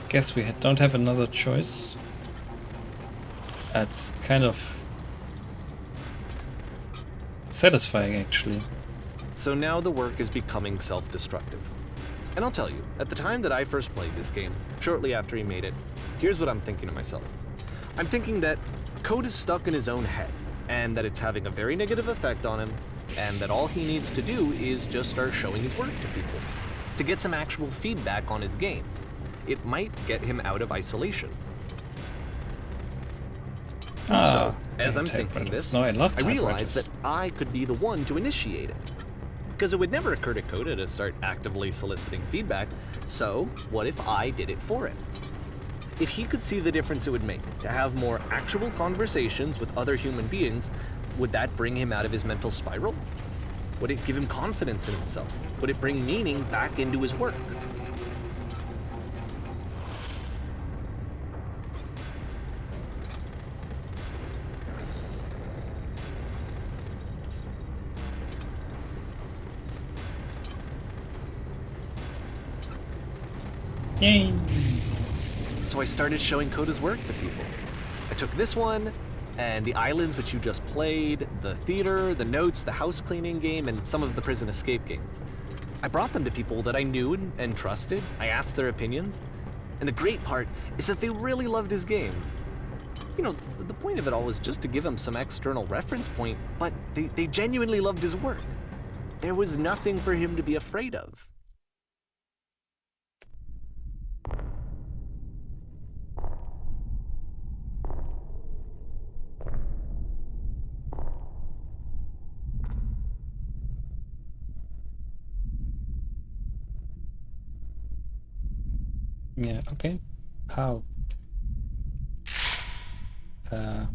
Guess we don't have another choice. That's kind of satisfying, actually. So now the work is becoming self-destructive. And I'll tell you, at the time that I first played this game, shortly after he made it, here's what I'm thinking to myself. I'm thinking that Code is stuck in his own head, and that it's having a very negative effect on him, and that all he needs to do is just start showing his work to people, to get some actual feedback on his games. It might get him out of isolation. So, as I'm thinking this, I realize that I could be the one to initiate it. Because it would never occur to Coda to start actively soliciting feedback, so what if I did it for him? If he could see the difference it would make to have more actual conversations with other human beings, would that bring him out of his mental spiral? Would it give him confidence in himself? Would it bring meaning back into his work? Yay! So I started showing Coda's work to people. I took this one, and the islands which you just played, the theater, the notes, the house cleaning game, and some of the prison escape games. I brought them to people that I knew and trusted. I asked their opinions. And the great part is that they really loved his games. You know, the point of it all was just to give him some external reference point, but they genuinely loved his work. There was nothing for him to be afraid of. Yeah, okay. How?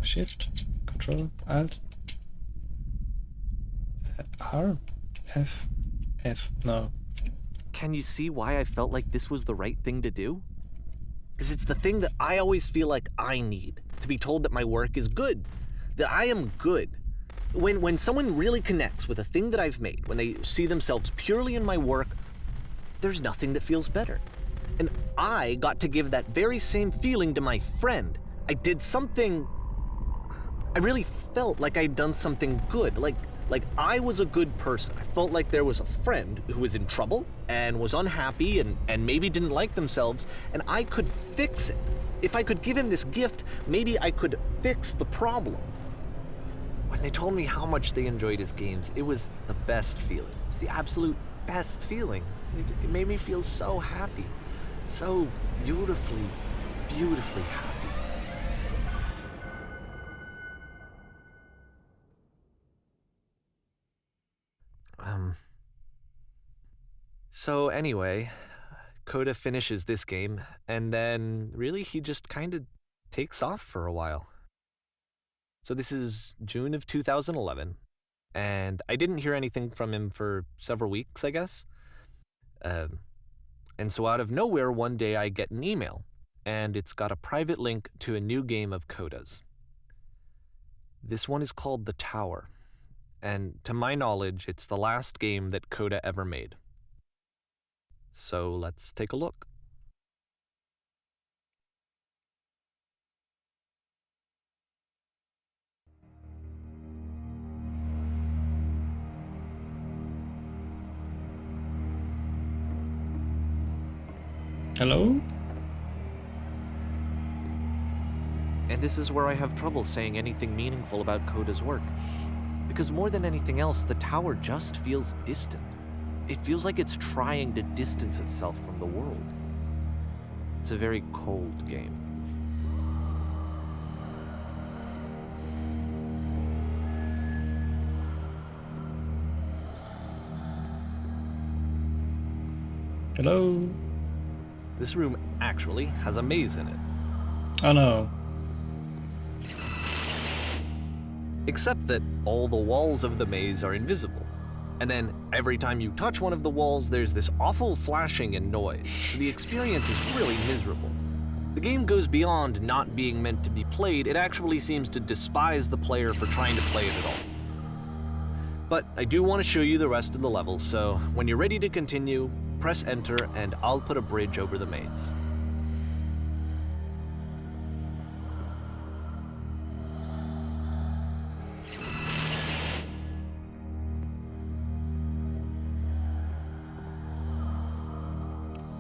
Shift, Control, Alt, R, F, no. Can you see why I felt like this was the right thing to do? Because it's the thing that I always feel like I need, to be told that my work is good, that I am good. When someone really connects with a thing that I've made, when they see themselves purely in my work, there's nothing that feels better. And I got to give that very same feeling to my friend. I did something, I really felt like I'd done something good, like I was a good person. I felt like there was a friend who was in trouble and was unhappy and maybe didn't like themselves, and I could fix it. If I could give him this gift, maybe I could fix the problem. When they told me how much they enjoyed his games, it was the best feeling. It was the absolute best feeling. It made me feel so happy. So beautifully, beautifully happy. So anyway, Coda finishes this game, and then really he just kind of takes off for a while. So this is June of 2011, and I didn't hear anything from him for several weeks, I guess. And so out of nowhere, one day I get an email, and it's got a private link to a new game of Coda's. This one is called The Tower, and to my knowledge, it's the last game that Coda ever made. So let's take a look. Hello? And this is where I have trouble saying anything meaningful about Coda's work. Because more than anything else, The Tower just feels distant. It feels like it's trying to distance itself from the world. It's a very cold game. Hello? This room actually has a maze in it. Oh no. Except that all the walls of the maze are invisible. And then every time you touch one of the walls, there's this awful flashing and noise. So the experience is really miserable. The game goes beyond not being meant to be played. It actually seems to despise the player for trying to play it at all. But I do want to show you the rest of the levels, so when you're ready to continue, press enter and I'll put a bridge over the maze.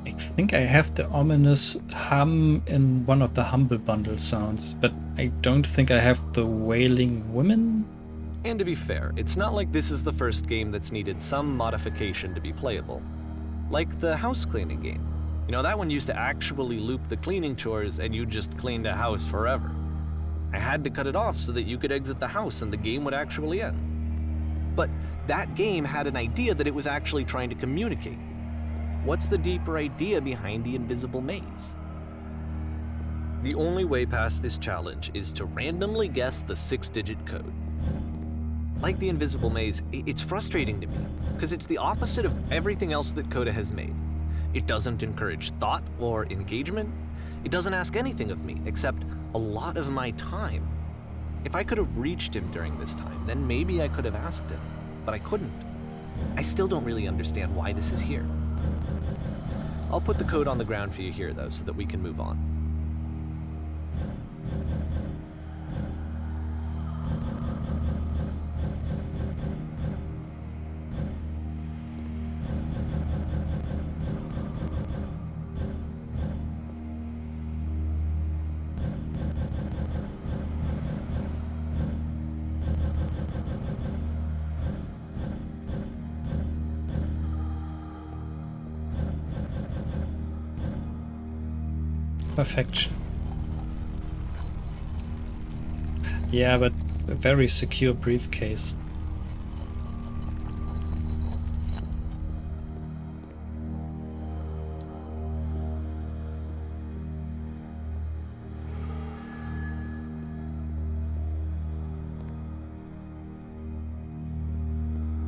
I think I have the ominous hum in one of the Humble Bundle sounds, but I don't think I have the Wailing Women. And to be fair, it's not like this is the first game that's needed some modification to be playable. Like the house cleaning game. You know, that one used to actually loop the cleaning chores and you just cleaned a house forever. I had to cut it off so that you could exit the house and the game would actually end. But that game had an idea that it was actually trying to communicate. What's the deeper idea behind the invisible maze? The only way past this challenge is to randomly guess the 6-digit code. Like the invisible maze, it's frustrating to me, because it's the opposite of everything else that Coda has made. It doesn't encourage thought or engagement. It doesn't ask anything of me, except a lot of my time. If I could have reached him during this time, then maybe I could have asked him, but I couldn't. I still don't really understand why this is here. I'll put the code on the ground for you here, though, so that we can move on. Perfection. Yeah, but a very secure briefcase.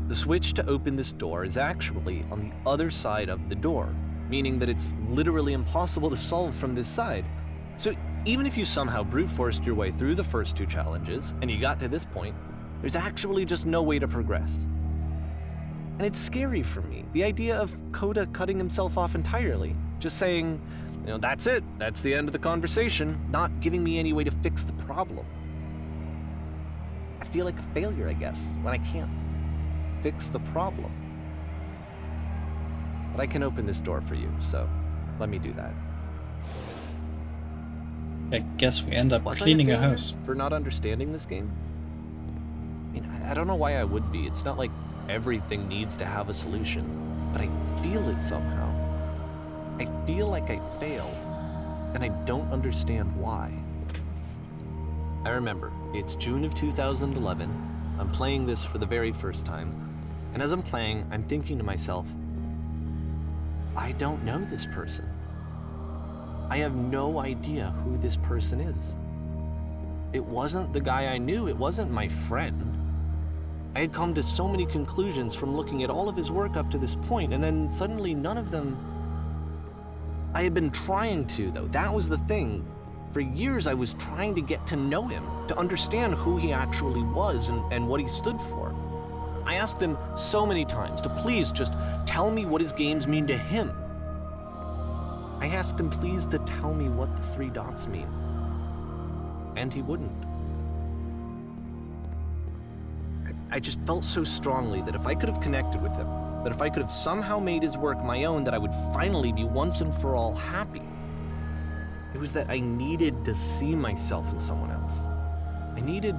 The switch to open this door is actually on the other side of the door, meaning that it's literally impossible to solve from this side. So even if you somehow brute forced your way through the first 2 challenges and you got to this point, there's actually just no way to progress. And it's scary for me, the idea of Coda cutting himself off entirely, just saying, you know, that's it, that's the end of the conversation, not giving me any way to fix the problem. I feel like a failure, I guess, when I can't fix the problem. But I can open this door for you, so let me do that. I guess we end up cleaning a house. For not understanding this game? I mean, I don't know why I would be. It's not like everything needs to have a solution, but I feel it somehow. I feel like I failed, and I don't understand why. I remember, it's June of 2011. I'm playing this for the very first time, and as I'm playing, I'm thinking to myself, I don't know this person. I have no idea who this person is. It wasn't the guy I knew, it wasn't my friend. I had come to so many conclusions from looking at all of his work up to this point, and then suddenly none of them... I had been trying to, though. That was the thing. For years I was trying to get to know him, to understand who he actually was and what he stood for. I asked him so many times to please just tell me what his games mean to him. I asked him please to tell me what the 3 dots mean. And he wouldn't. I just felt so strongly that if I could have connected with him, that if I could have somehow made his work my own, that I would finally be once and for all happy. It was that I needed to see myself in someone else. I needed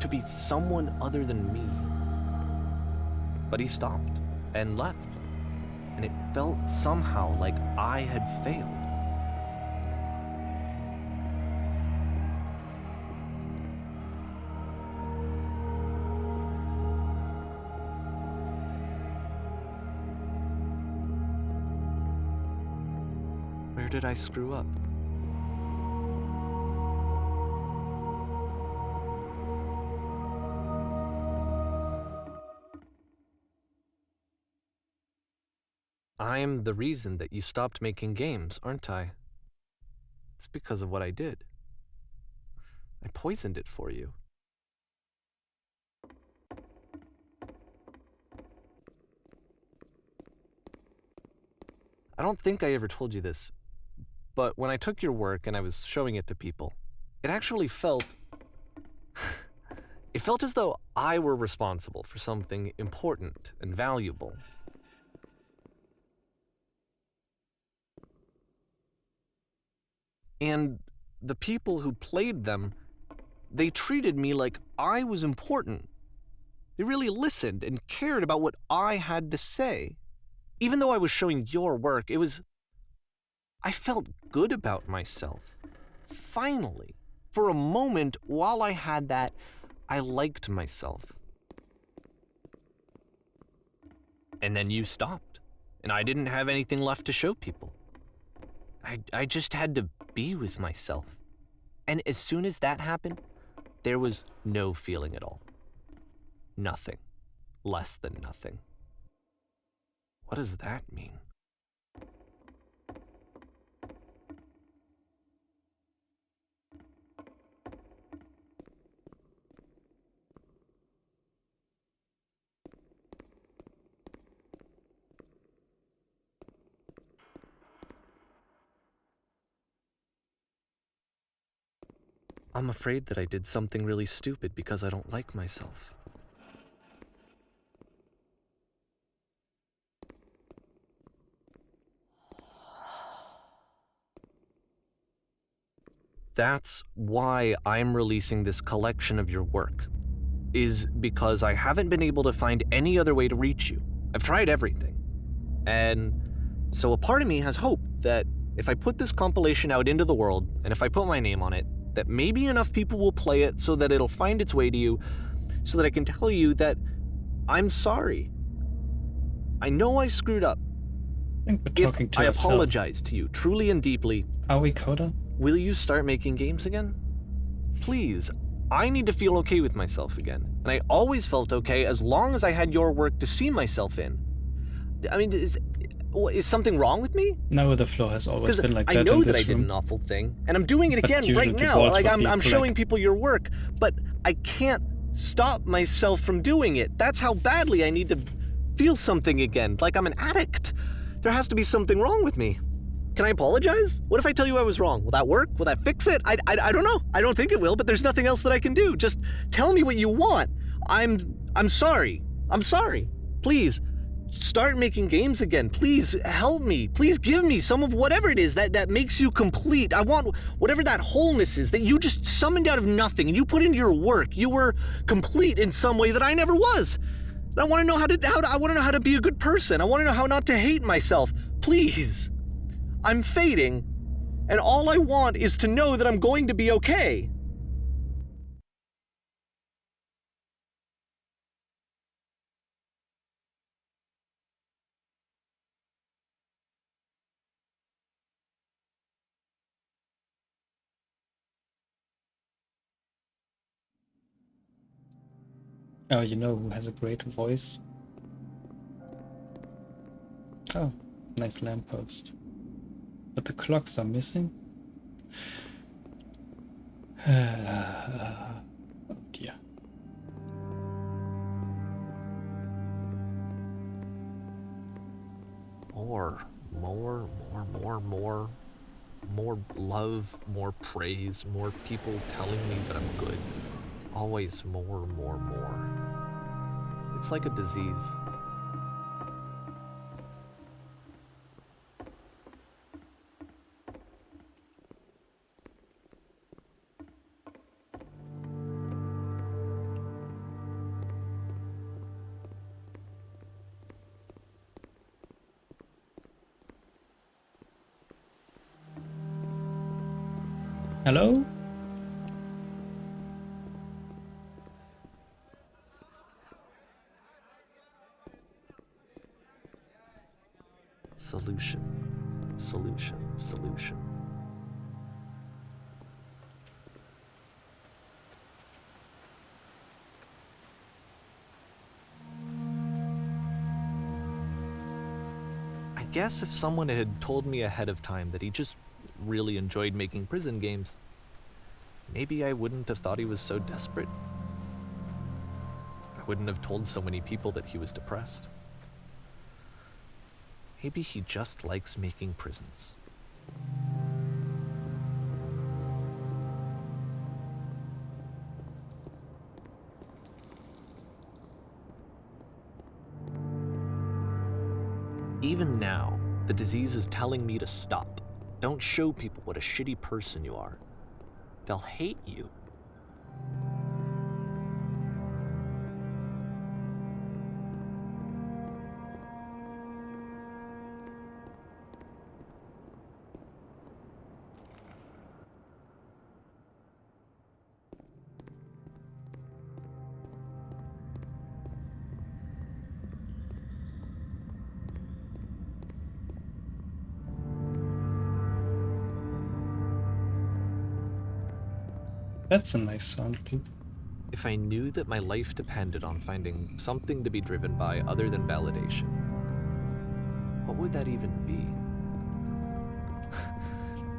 to be someone other than me. But he stopped and left, and it felt somehow like I had failed. Where did I screw up? I'm the reason that you stopped making games, aren't I? It's because of what I did. I poisoned it for you. I don't think I ever told you this, but when I took your work and I was showing it to people, it actually felt... it felt as though I were responsible for something important and valuable. And the people who played them, they treated me like I was important. They really listened and cared about what I had to say. Even though I was showing your work, I felt good about myself. Finally. For a moment, while I had that, I liked myself. And then you stopped, and I didn't have anything left to show people. I just had to be with myself. And as soon as that happened, there was no feeling at all. Nothing. Less than nothing. What does that mean? I'm afraid that I did something really stupid because I don't like myself. That's why I'm releasing this collection of your work, is because I haven't been able to find any other way to reach you. I've tried everything. And so a part of me has hope that if I put this compilation out into the world, and if I put my name on it, that maybe enough people will play it so that it'll find its way to you, so that I can tell you that I'm sorry. I know I screwed up. I think we're talking to yourself. I apologize to you, truly and deeply. Are we, Coda? Will you start making games again? Please, I need to feel okay with myself again. And I always felt okay as long as I had your work to see myself in. I mean, is something wrong with me? No, the flow has always been like that. I know in this that I did room. an awful thing, and I'm doing it But again usually right the now. walls Like would be I'm black. showing people your work, but I can't stop myself from doing it. That's how badly I need to feel something again, like I'm an addict. There has to be something wrong with me. Can I apologize? What if I tell you I was wrong? Will that work? Will that fix it? I don't know. I don't think it will, but there's nothing else that I can do. Just tell me what you want. I'm sorry. I'm sorry. Please, start making games again. Please help me. Please give me some of whatever it is that makes you complete. I want whatever that wholeness is that you just summoned out of nothing and you put into your work. You were complete in some way that I never was. And I want to know I want to know how to be a good person. I want to know how not to hate myself. Please. I'm fading, and all I want is to know that I'm going to be okay. Oh, you know who has a great voice? Oh, nice lamppost. But the clocks are missing? Oh dear. More love, more praise, more people telling me that I'm good. Always more. It's like a disease. Hello? Solution. I guess if someone had told me ahead of time that he just really enjoyed making prison games, maybe I wouldn't have thought he was so desperate. I wouldn't have told so many people that he was depressed. Maybe he just likes making prisons. Even now, the disease is telling me to stop. Don't show people what a shitty person you are. They'll hate you. That's a nice sound clip. If I knew that my life depended on finding something to be driven by other than validation, what would that even be?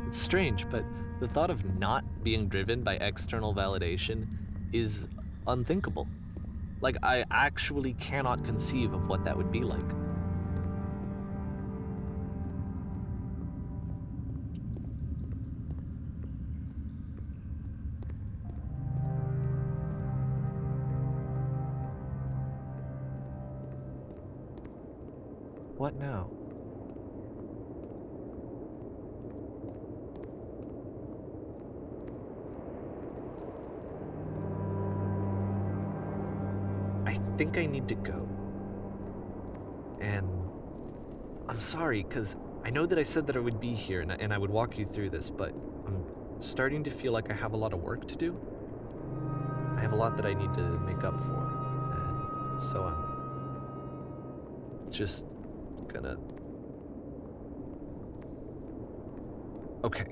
It's strange, but the thought of not being driven by external validation is unthinkable. Like, I actually cannot conceive of what that would be like. What now? I think I need to go. And I'm sorry, because I know that I said that I would be here and I would walk you through this, but I'm starting to feel like I have a lot of work to do. I have a lot that I need to make up for. And so I'm just gonna... Okay.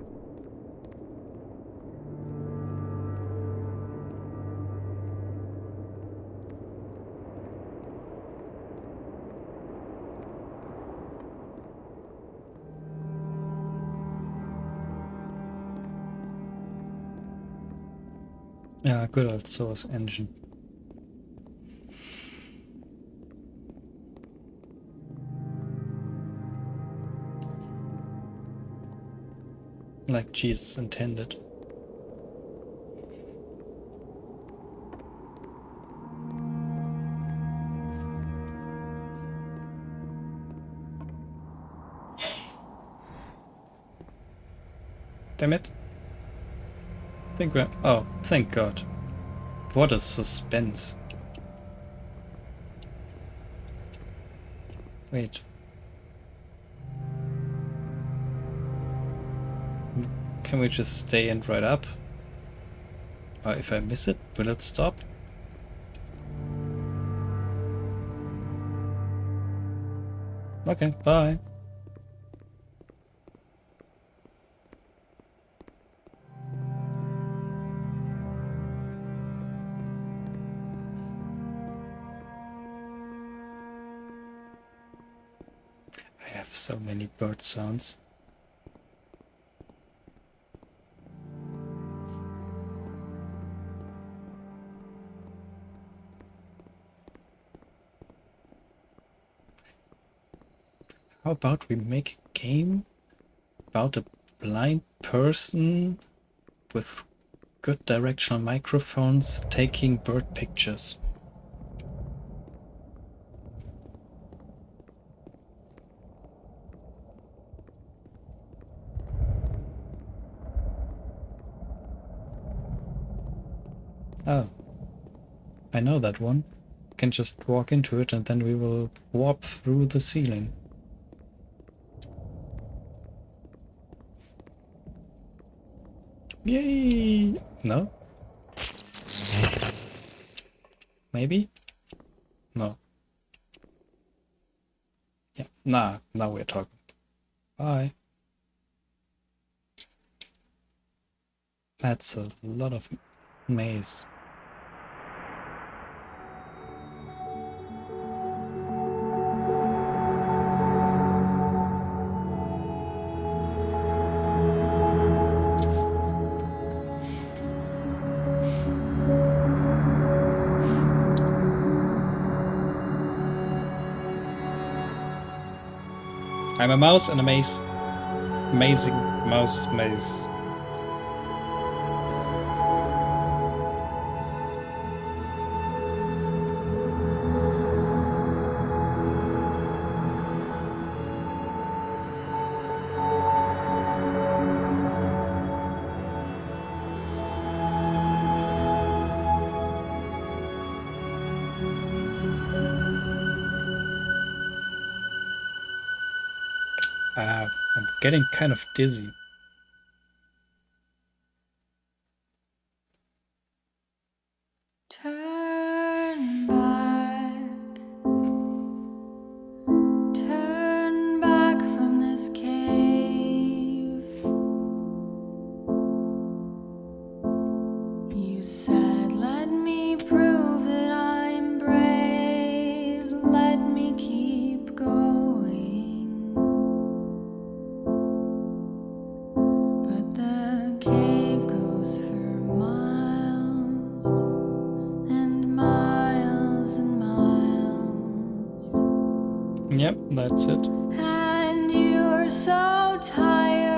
Yeah, good old Source engine. Like Jesus intended. Damn it. Think we're... Oh, thank God. What a suspense. Wait. Can we just stay and ride up? Or if I miss it, will it stop? Okay, bye. have so many bird sounds. How about we make a game about a blind person with good directional microphones taking bird pictures? Oh, I know that one. Can just walk into it and then we will warp through the ceiling. Yay! No? Maybe? No. Yeah, nah, now we're talking. Bye. That's a lot of maze. I'm a mouse in a maze. Amazing mouse maze. I'm getting kind of dizzy. Turn back from this cave. You said, let me prove that I'm brave. Let me keep going. But the cave goes for miles and miles and miles. Yep, that's it. And you're so tired.